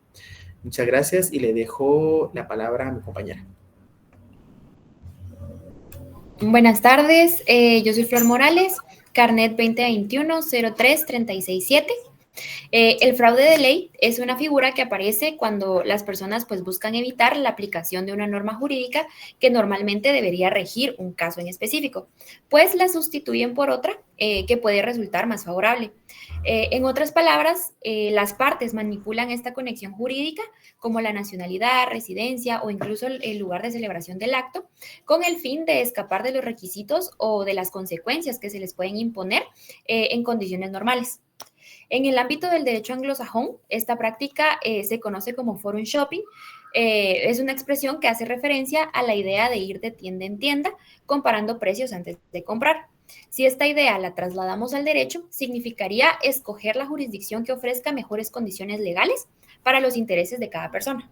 Muchas gracias y le dejo la palabra a mi compañera. Buenas tardes, yo soy Flor Morales, carnet 2021-03-367. El fraude de ley es una figura que aparece cuando las personas pues buscan evitar la aplicación de una norma jurídica que normalmente debería regir un caso en específico, pues la sustituyen por otra que puede resultar más favorable. En otras palabras, las partes manipulan esta conexión jurídica como la nacionalidad, residencia o incluso el lugar de celebración del acto con el fin de escapar de los requisitos o de las consecuencias que se les pueden imponer en condiciones normales. En el ámbito del derecho anglosajón, esta práctica se conoce como forum shopping. Es una expresión que hace referencia a la idea de ir de tienda en tienda comparando precios antes de comprar. Si esta idea la trasladamos al derecho, significaría escoger la jurisdicción que ofrezca mejores condiciones legales para los intereses de cada persona.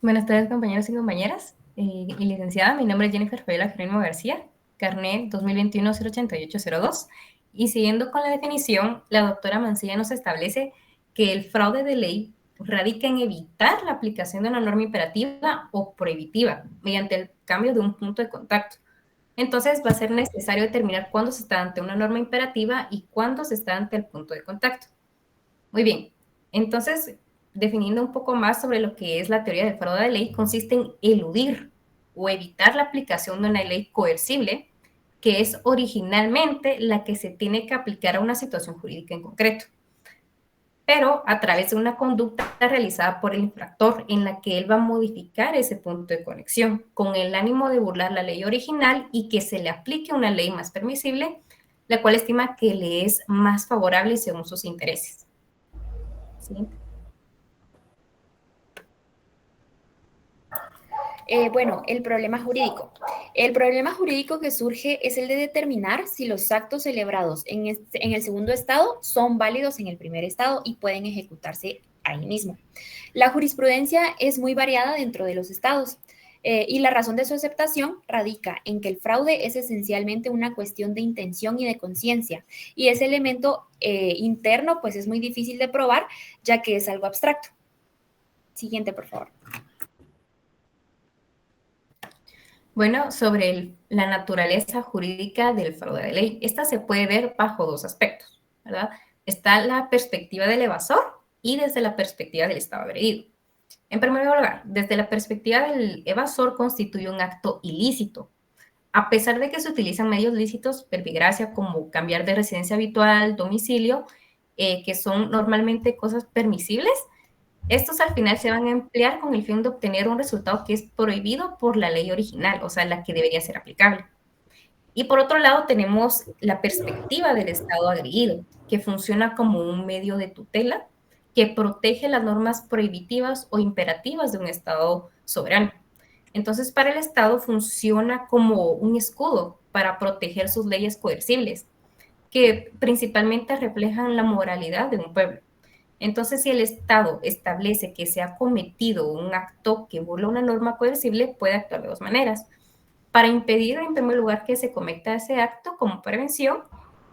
Buenas tardes, compañeros y compañeras. Y licenciada, mi nombre es Jennifer Fabiola Jerónimo García, carnet 2021-08802. Y siguiendo con la definición, la doctora Mancilla nos establece que el fraude de ley radica en evitar la aplicación de una norma imperativa o prohibitiva mediante el cambio de un punto de contacto. Entonces va a ser necesario determinar cuándo se está ante una norma imperativa y cuándo se está ante el punto de contacto. Muy bien, entonces, definiendo un poco más sobre lo que es la teoría del fraude de ley, consiste en eludir o evitar la aplicación de una ley coercible, que es originalmente la que se tiene que aplicar a una situación jurídica en concreto, pero a través de una conducta realizada por el infractor en la que él va a modificar ese punto de conexión con el ánimo de burlar la ley original y que se le aplique una ley más permisible, la cual estima que le es más favorable según sus intereses. Siguiente. Bueno, el problema jurídico. El problema jurídico que surge es el de determinar si los actos celebrados en el segundo estado son válidos en el primer estado y pueden ejecutarse ahí mismo. La jurisprudencia es muy variada dentro de los estados y la razón de su aceptación radica en que el fraude es esencialmente una cuestión de intención y de conciencia y ese elemento interno pues es muy difícil de probar ya que es algo abstracto. Siguiente, por favor. Bueno, sobre la naturaleza jurídica del fraude de ley. Esta se puede ver bajo dos aspectos, ¿verdad? Está la perspectiva del evasor y desde la perspectiva del Estado agredido. En primer lugar, desde la perspectiva del evasor constituye un acto ilícito. A pesar de que se utilizan medios lícitos, verbigracia, como cambiar de residencia habitual, domicilio, que son normalmente cosas permisibles, estos al final se van a emplear con el fin de obtener un resultado que es prohibido por la ley original, o sea, la que debería ser aplicable. Y por otro lado tenemos la perspectiva del Estado agredido, que funciona como un medio de tutela que protege las normas prohibitivas o imperativas de un Estado soberano. Entonces, para el Estado funciona como un escudo para proteger sus leyes coercibles, que principalmente reflejan la moralidad de un pueblo. Entonces, si el Estado establece que se ha cometido un acto que burla una norma coercible, puede actuar de dos maneras. Para impedir, en primer lugar, que se cometa ese acto como prevención,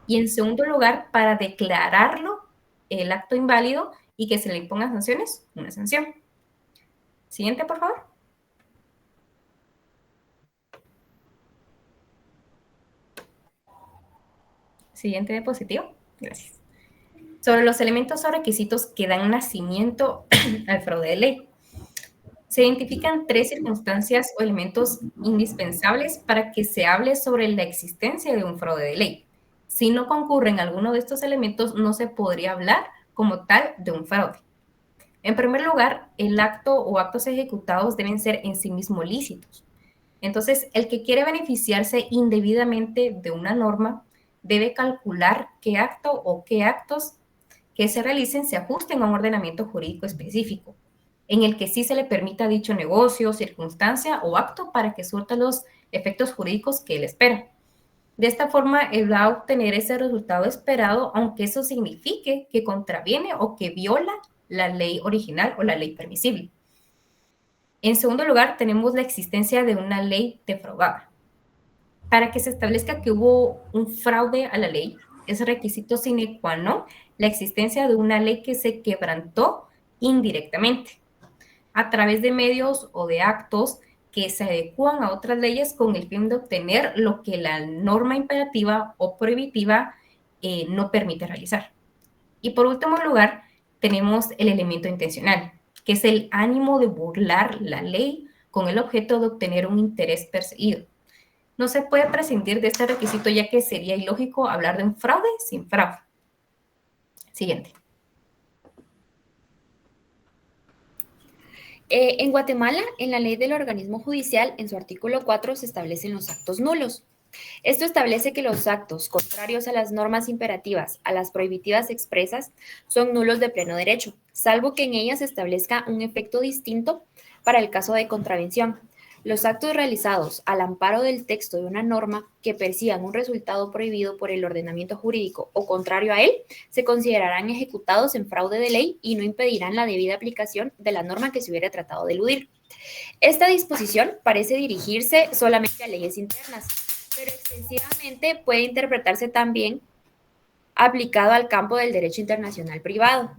y en segundo lugar, para declararlo el acto inválido y que se le impongan sanciones, una sanción. Siguiente, por favor. Siguiente diapositivo. Gracias. Sobre los elementos o requisitos que dan nacimiento al fraude de ley. Se identifican 3 circunstancias o elementos indispensables para que se hable sobre la existencia de un fraude de ley. Si no concurren alguno de estos elementos, no se podría hablar como tal de un fraude. En primer lugar, el acto o actos ejecutados deben ser en sí mismos lícitos. Entonces, el que quiere beneficiarse indebidamente de una norma debe calcular qué acto o qué actos que se realicen se ajusten a un ordenamiento jurídico específico, en el que sí se le permita dicho negocio, circunstancia o acto para que surta los efectos jurídicos que él espera. De esta forma, él va a obtener ese resultado esperado, aunque eso signifique que contraviene o que viola la ley original o la ley permisible. En segundo lugar, tenemos la existencia de una ley defraudada. Para que se establezca que hubo un fraude a la ley, es requisito sine qua non la existencia de una ley que se quebrantó indirectamente, a través de medios o de actos que se adecúan a otras leyes con el fin de obtener lo que la norma imperativa o prohibitiva no permite realizar. Y por último lugar, tenemos el elemento intencional, que es el ánimo de burlar la ley con el objeto de obtener un interés perseguido. No se puede prescindir de este requisito, ya que sería ilógico hablar de un fraude sin fraude. Siguiente. En Guatemala, en la ley del organismo judicial, en su artículo 4, se establecen los actos nulos. Esto establece que los actos contrarios a las normas imperativas, a las prohibitivas expresas, son nulos de pleno derecho, salvo que en ellas se establezca un efecto distinto para el caso de contravención. Los actos realizados al amparo del texto de una norma que persigan un resultado prohibido por el ordenamiento jurídico o contrario a él, se considerarán ejecutados en fraude de ley y no impedirán la debida aplicación de la norma que se hubiera tratado de eludir. Esta disposición parece dirigirse solamente a leyes internas, pero extensivamente puede interpretarse también aplicado al campo del derecho internacional privado.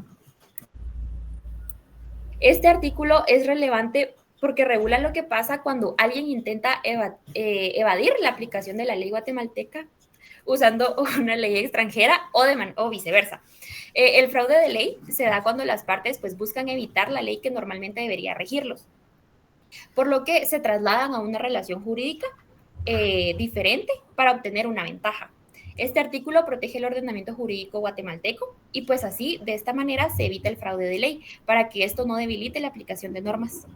Este artículo es relevante porque regula lo que pasa cuando alguien intenta evadir la aplicación de la ley guatemalteca usando una ley extranjera o viceversa. El fraude de ley se da cuando las partes pues, buscan evitar la ley que normalmente debería regirlos, por lo que se trasladan a una relación jurídica diferente para obtener una ventaja. Este artículo protege el ordenamiento jurídico guatemalteco y pues así, de esta manera, se evita el fraude de ley para que esto no debilite la aplicación de normas.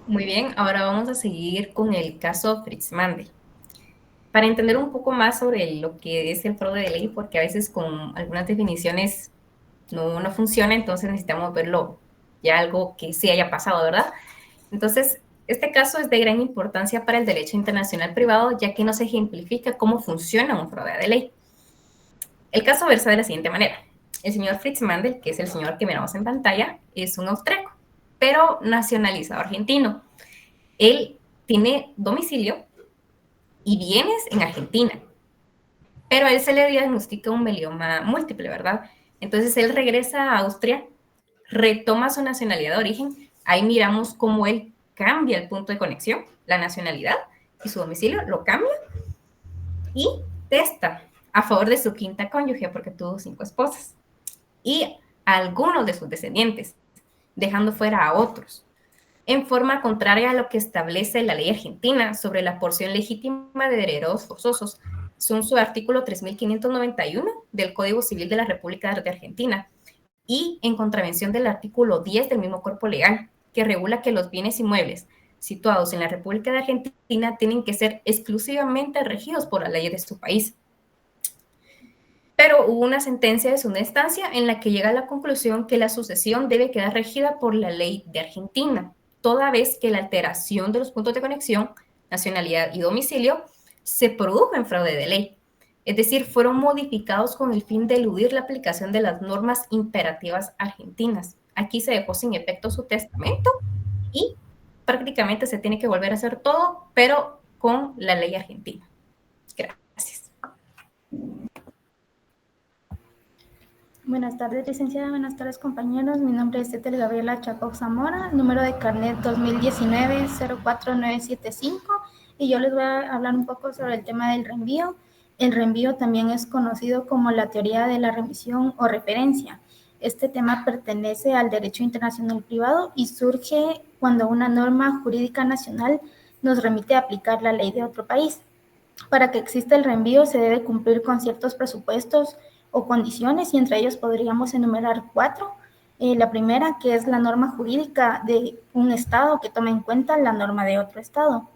Muy bien, ahora vamos a seguir con el caso Fritz Mandl. Para entender un poco más sobre lo que es el fraude de ley, porque a veces con algunas definiciones no funciona, entonces necesitamos verlo ya algo que sí haya pasado, ¿verdad? Entonces, este caso es de gran importancia para el derecho internacional privado, ya que nos ejemplifica cómo funciona un fraude de ley. El caso versa de la siguiente manera. El señor Fritz Mandl, que es el señor que miramos en pantalla, es un austríaco, pero nacionalizado argentino. Él tiene domicilio y bienes en Argentina, pero a él se le diagnostica un melioma múltiple, ¿verdad? Entonces él regresa a Austria, retoma su nacionalidad de origen, ahí miramos cómo él cambia el punto de conexión, la nacionalidad y su domicilio, lo cambia y testa a favor de su quinta cónyuge, porque tuvo 5 esposas, y a algunos de sus descendientes, dejando fuera a otros, en forma contraria a lo que establece la ley argentina sobre la porción legítima de herederos forzosos, según su artículo 3591 del Código Civil de la República de Argentina, y en contravención del artículo 10 del mismo cuerpo legal, que regula que los bienes inmuebles situados en la República de Argentina tienen que ser exclusivamente regidos por las leyes de su país. Pero hubo una sentencia de segunda instancia en la que llega a la conclusión que la sucesión debe quedar regida por la ley de Argentina, toda vez que la alteración de los puntos de conexión, nacionalidad y domicilio se produjo en fraude de ley. Es decir, fueron modificados con el fin de eludir la aplicación de las normas imperativas argentinas. Aquí se dejó sin efecto su testamento y prácticamente se tiene que volver a hacer todo, pero con la ley argentina. Gracias. Buenas tardes, licenciada. Buenas tardes, compañeros. Mi nombre es Ethel Gabriela Chacó Zamora, número de carnet 2019-04975, y yo les voy a hablar un poco sobre el tema del reenvío. El reenvío también es conocido como la teoría de la remisión o referencia. Este tema pertenece al derecho internacional privado y surge cuando una norma jurídica nacional nos remite a aplicar la ley de otro país. Para que exista el reenvío se debe cumplir con ciertos presupuestos o condiciones, y entre ellos podríamos enumerar 4. La primera, que es la norma jurídica de un estado que tome en cuenta la norma de otro estado.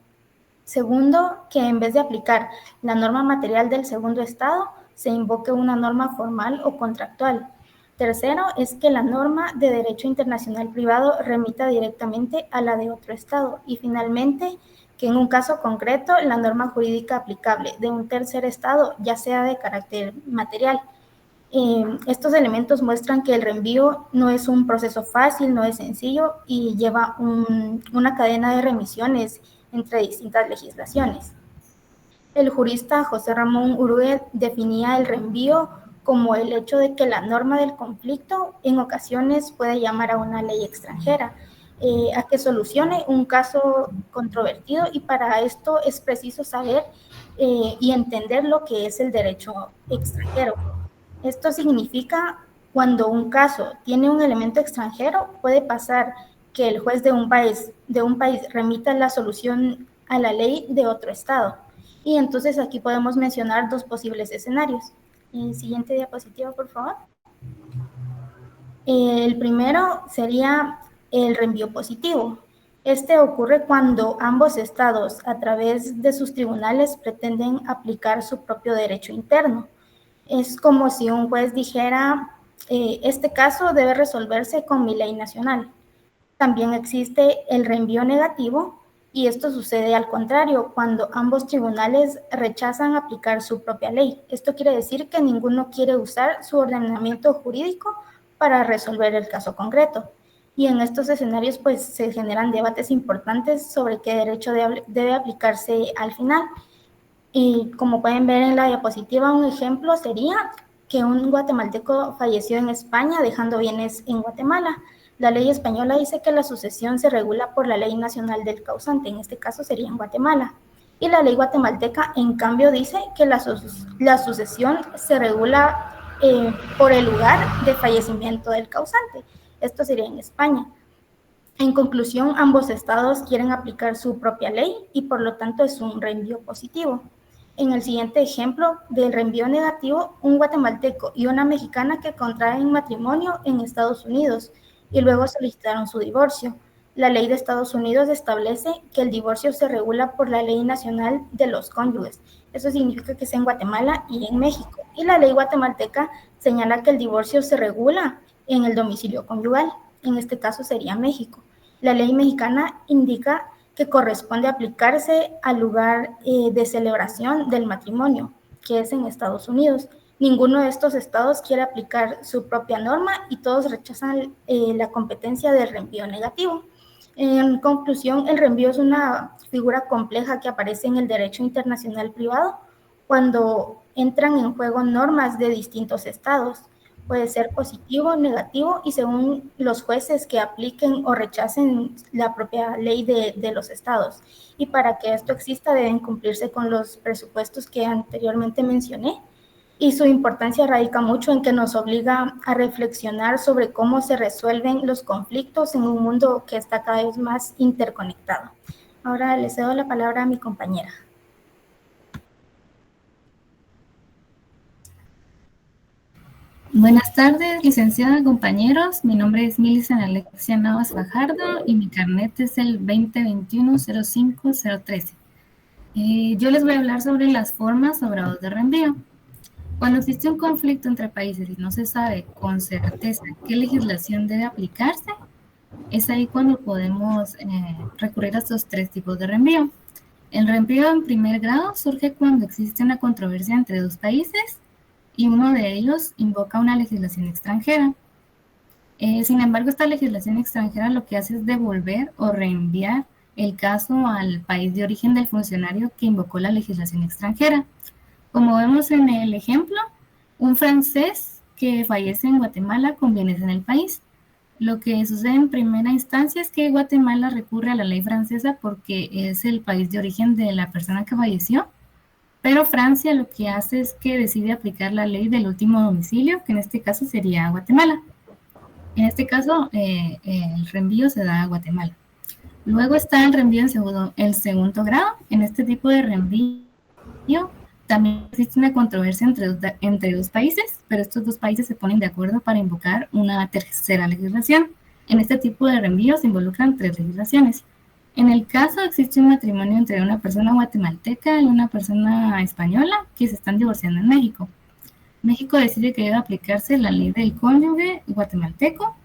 Segundo, que en vez de aplicar la norma material del segundo estado, se invoque una norma formal o contractual. Tercero, es que la norma de derecho internacional privado remita directamente a la de otro estado. Y finalmente, que en un caso concreto, la norma jurídica aplicable de un tercer estado ya sea de carácter material. Estos elementos muestran que el reenvío no es un proceso fácil, no es sencillo y lleva una cadena de remisiones entre distintas legislaciones. El jurista José Ramón Urue definía el reenvío como el hecho de que la norma del conflicto en ocasiones puede llamar a una ley extranjera a que solucione un caso controvertido, y para esto es preciso saber y entender lo que es el derecho extranjero. Esto significa cuando un caso tiene un elemento extranjero, puede pasar que el juez de un país remita la solución a la ley de otro estado. Y entonces aquí podemos mencionar 2 posibles escenarios. Siguiente diapositiva, por favor. El primero sería el reenvío positivo. Este ocurre cuando ambos estados, a través de sus tribunales, pretenden aplicar su propio derecho interno. Es como si un juez dijera, este caso debe resolverse con mi ley nacional. También existe el reenvío negativo, y esto sucede al contrario, cuando ambos tribunales rechazan aplicar su propia ley. Esto quiere decir que ninguno quiere usar su ordenamiento jurídico para resolver el caso concreto. Y en estos escenarios pues se generan debates importantes sobre qué derecho debe aplicarse al final. Y como pueden ver en la diapositiva, un ejemplo sería que un guatemalteco falleció en España dejando bienes en Guatemala. La ley española dice que la sucesión se regula por la ley nacional del causante, en este caso sería en Guatemala. Y la ley guatemalteca, en cambio, dice que la sucesión se regula por el lugar de fallecimiento del causante. Esto sería en España. En conclusión, ambos estados quieren aplicar su propia ley y por lo tanto es un reenvío positivo. En el siguiente ejemplo del reenvío negativo, un guatemalteco y una mexicana que contraen matrimonio en Estados Unidos y luego solicitaron su divorcio. La ley de Estados Unidos establece que el divorcio se regula por la ley nacional de los cónyuges. Eso significa que es en Guatemala y en México. Y la ley guatemalteca señala que el divorcio se regula en el domicilio conyugal. En este caso sería México. La ley mexicana indica que corresponde aplicarse al lugar de celebración del matrimonio, que es en Estados Unidos. Ninguno de estos estados quiere aplicar su propia norma y todos rechazan la competencia del reenvío negativo. En conclusión, el reenvío es una figura compleja que aparece en el derecho internacional privado cuando entran en juego normas de distintos estados. Puede ser positivo, negativo, y según los jueces que apliquen o rechacen la propia ley de los estados. Y para que esto exista deben cumplirse con los presupuestos que anteriormente mencioné. Y su importancia radica mucho en que nos obliga a reflexionar sobre cómo se resuelven los conflictos en un mundo que está cada vez más interconectado. Ahora le cedo la palabra a mi compañera. Buenas tardes, licenciada, compañeros. Mi nombre es Millicent Alexia Navas Fajardo y mi carnet es el 2021-05013. Yo les voy a hablar sobre las formas o grados de reenvío. Cuando existe un conflicto entre países y no se sabe con certeza qué legislación debe aplicarse, es ahí cuando podemos recurrir a estos 3 tipos de reenvío. El reenvío en primer grado surge cuando existe una controversia entre 2 países y uno de ellos invoca una legislación extranjera. Sin embargo, esta legislación extranjera lo que hace es devolver o reenviar el caso al país de origen del funcionario que invocó la legislación extranjera. Como vemos en el ejemplo, un francés que fallece en Guatemala con bienes en el país. Lo que sucede en primera instancia es que Guatemala recurre a la ley francesa porque es el país de origen de la persona que falleció, pero Francia lo que hace es que decide aplicar la ley del último domicilio, que en este caso sería Guatemala. En este caso, el reenvío se da a Guatemala. Luego está el reenvío en segundo grado. En este tipo de reenvío reenvío. También existe una controversia entre dos países, pero estos dos países se ponen de acuerdo para invocar una tercera legislación. En este tipo de reenvíos se involucran 3 legislaciones. En el caso existe un matrimonio entre una persona guatemalteca y una persona española que se están divorciando en México. México decide que debe aplicarse la ley del cónyuge guatemalteco.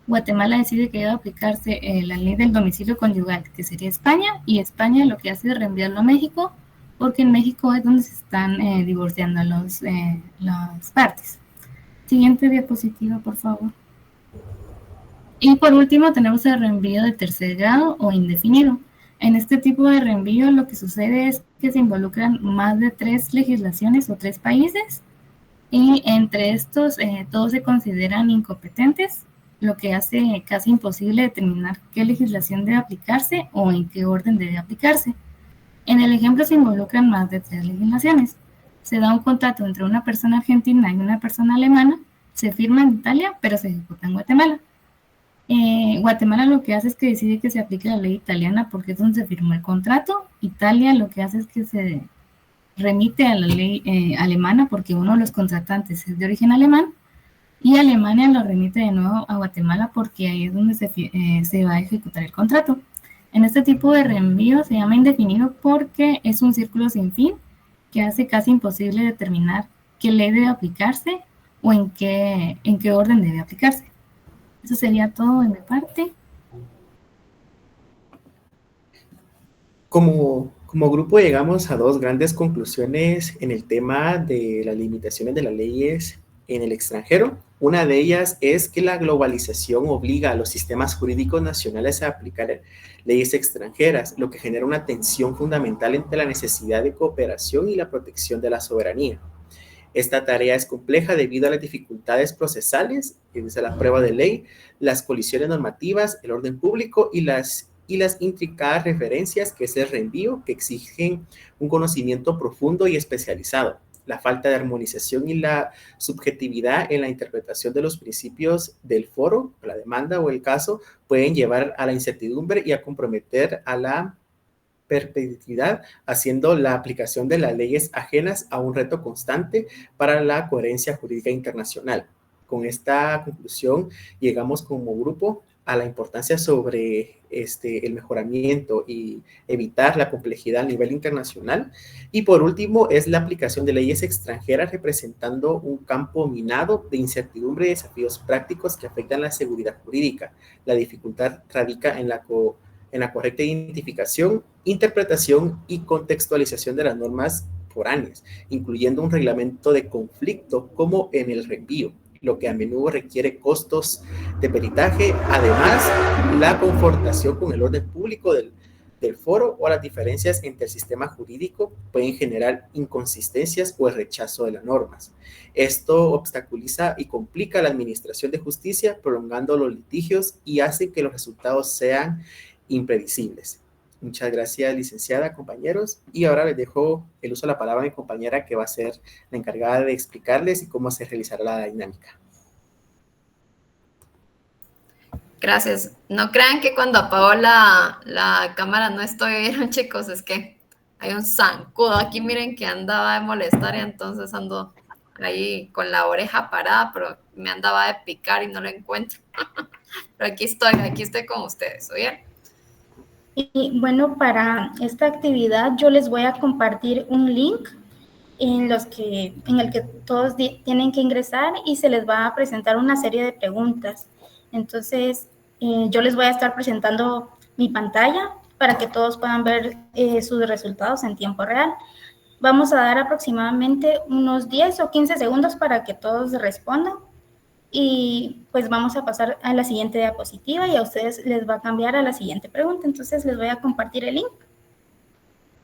Guatemala decide que debe aplicarse la ley del domicilio conyugal, que sería España, y España lo que hace es reenviarlo a México, porque en México es donde se están divorciando las partes. Siguiente diapositiva, por favor. Y por último tenemos el reenvío de tercer grado o indefinido. En este tipo de reenvío lo que sucede es que se involucran más de 3 legislaciones o 3 países, y entre estos todos se consideran incompetentes, lo que hace casi imposible determinar qué legislación debe aplicarse o en qué orden debe aplicarse. En el ejemplo se involucran más de 3 legislaciones. Se da un contrato entre una persona argentina y una persona alemana, se firma en Italia, pero se ejecuta en Guatemala. Guatemala lo que hace es que decide que se aplique la ley italiana porque es donde se firmó el contrato. Italia lo que hace es que se remite a la ley alemana porque uno de los contratantes es de origen alemán, y Alemania lo remite de nuevo a Guatemala porque ahí es donde se va a ejecutar el contrato. En este tipo de reenvío se llama indefinido porque es un círculo sin fin que hace casi imposible determinar qué ley debe aplicarse o en qué orden debe aplicarse. Eso sería todo de mi parte. Como grupo llegamos a 2 grandes conclusiones en el tema de las limitaciones de las leyes en el extranjero. Una de ellas es que la globalización obliga a los sistemas jurídicos nacionales a aplicar leyes extranjeras, lo que genera una tensión fundamental entre la necesidad de cooperación y la protección de la soberanía. Esta tarea es compleja debido a las dificultades procesales, desde la prueba de ley, las colisiones normativas, el orden público y las intricadas referencias, que es el reenvío, que exigen un conocimiento profundo y especializado. La falta de armonización y la subjetividad en la interpretación de los principios del foro, la demanda o el caso, pueden llevar a la incertidumbre y a comprometer a la perpetuidad, haciendo la aplicación de las leyes ajenas a un reto constante para la coherencia jurídica internacional. Con esta conclusión llegamos como grupo a la importancia sobre el mejoramiento y evitar la complejidad a nivel internacional. Y por último, es la aplicación de leyes extranjeras representando un campo minado de incertidumbre y desafíos prácticos que afectan la seguridad jurídica. La dificultad radica en la correcta identificación, interpretación y contextualización de las normas foráneas, incluyendo un reglamento de conflicto como en el reenvío, lo que a menudo requiere costos de peritaje. Además, la confrontación con el orden público del foro o las diferencias entre el sistema jurídico pueden generar inconsistencias o el rechazo de las normas. Esto obstaculiza y complica la administración de justicia, prolongando los litigios y hace que los resultados sean impredecibles. Muchas gracias, licenciada, compañeros. Y ahora les dejo el uso de la palabra a mi compañera, que va a ser la encargada de explicarles y cómo se realizará la dinámica. Gracias. No crean que cuando apago la cámara no estoy bien, chicos, es que hay un zancudo aquí, miren, que andaba de molestar y entonces ando ahí con la oreja parada, pero me andaba de picar y no lo encuentro. Pero aquí estoy con ustedes, ¿oyen? Y bueno, para esta actividad yo les voy a compartir un link en el que todos tienen que ingresar y se les va a presentar una serie de preguntas. Entonces, yo les voy a estar presentando mi pantalla para que todos puedan ver sus resultados en tiempo real. Vamos a dar aproximadamente unos 10 o 15 segundos para que todos respondan. Y pues vamos a pasar a la siguiente diapositiva y a ustedes les va a cambiar a la siguiente pregunta. Entonces les voy a compartir el link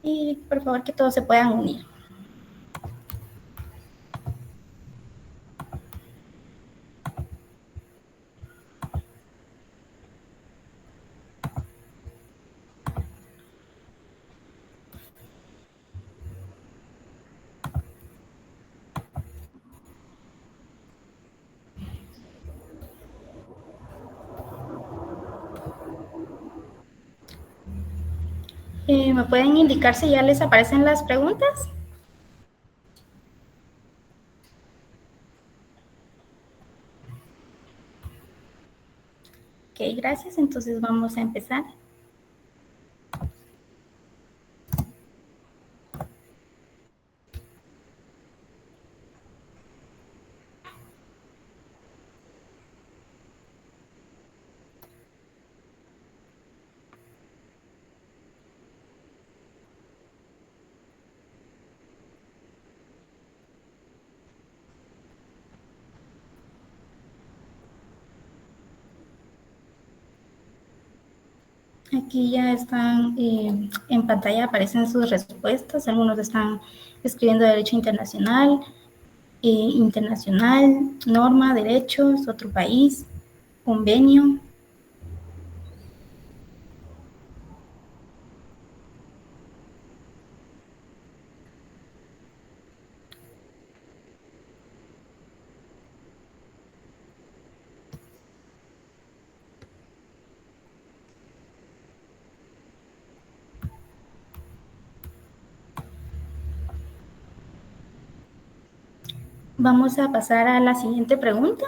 y por favor que todos se puedan unir. ¿Me pueden indicar si ya les aparecen las preguntas? gracias. Entonces vamos a empezar. Aquí ya están en pantalla, aparecen sus respuestas. Algunos están escribiendo derecho internacional, norma, derechos, otro país, convenio. Vamos a pasar a la siguiente pregunta.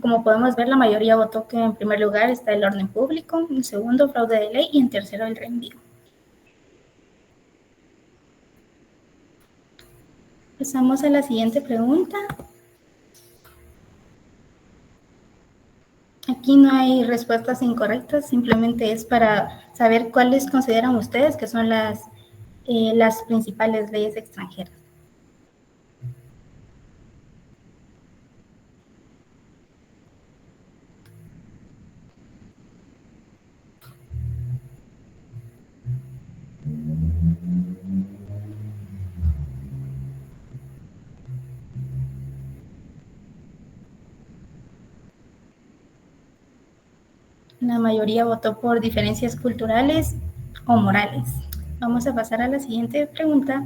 Como podemos ver, la mayoría votó que en primer lugar está el orden público, en segundo, fraude de ley y en tercero, el reenvío. Pasamos a la siguiente pregunta. Aquí no hay respuestas incorrectas, simplemente es para saber cuáles consideran ustedes que son las principales leyes extranjeras. La mayoría votó por diferencias culturales o morales. Vamos a pasar a la siguiente pregunta.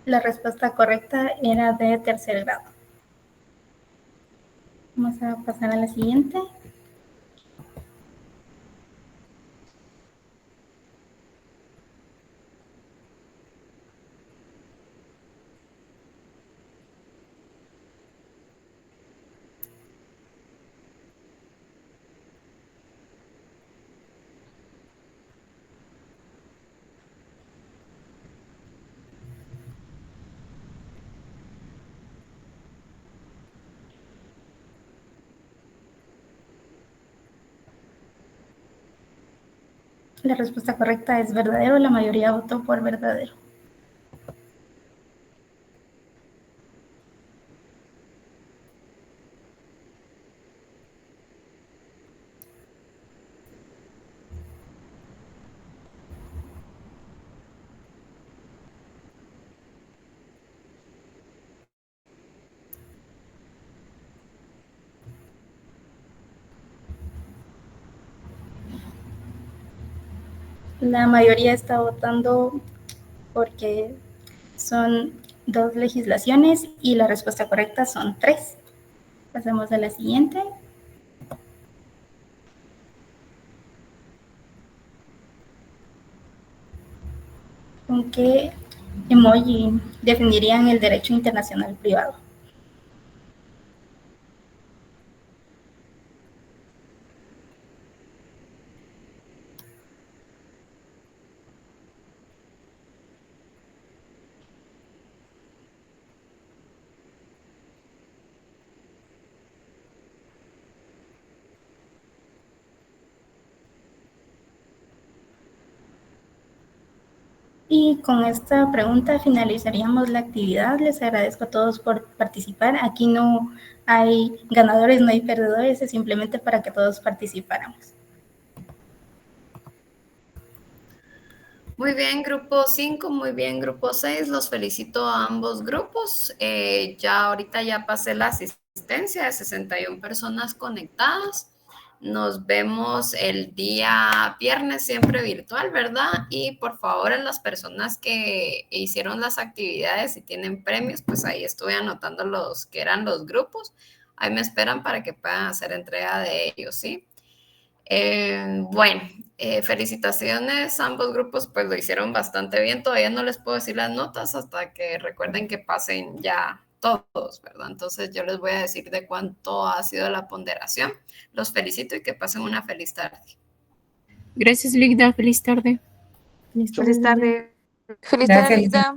La respuesta correcta era de tercer grado. Vamos a pasar a la siguiente. La respuesta correcta es verdadero, la mayoría votó por verdadero. La mayoría está votando porque son 2 legislaciones y la respuesta correcta son 3. Pasamos a la siguiente. ¿Con qué emoji definirían el derecho internacional privado? Y con esta pregunta finalizaríamos la actividad. Les agradezco a todos por participar. Aquí no hay ganadores, no hay perdedores, es simplemente para que todos participáramos. Muy bien, grupo 5, muy bien, grupo 6. Los felicito a ambos grupos. Ya ahorita ya pasé la asistencia de 61 personas conectadas. Nos vemos el día viernes, siempre virtual, ¿verdad? Y por favor, a las personas que hicieron las actividades y tienen premios, pues ahí estuve anotando los que eran los grupos. Ahí me esperan para que puedan hacer entrega de ellos, ¿sí? Bueno, felicitaciones, ambos grupos pues lo hicieron bastante bien. Todavía no les puedo decir las notas hasta que recuerden que pasen ya todos, ¿verdad? Entonces yo les voy a decir de cuánto ha sido la ponderación. Los felicito y que pasen una feliz tarde. Gracias, Ligda. Feliz tarde. Feliz tarde. Feliz tarde, Ligda.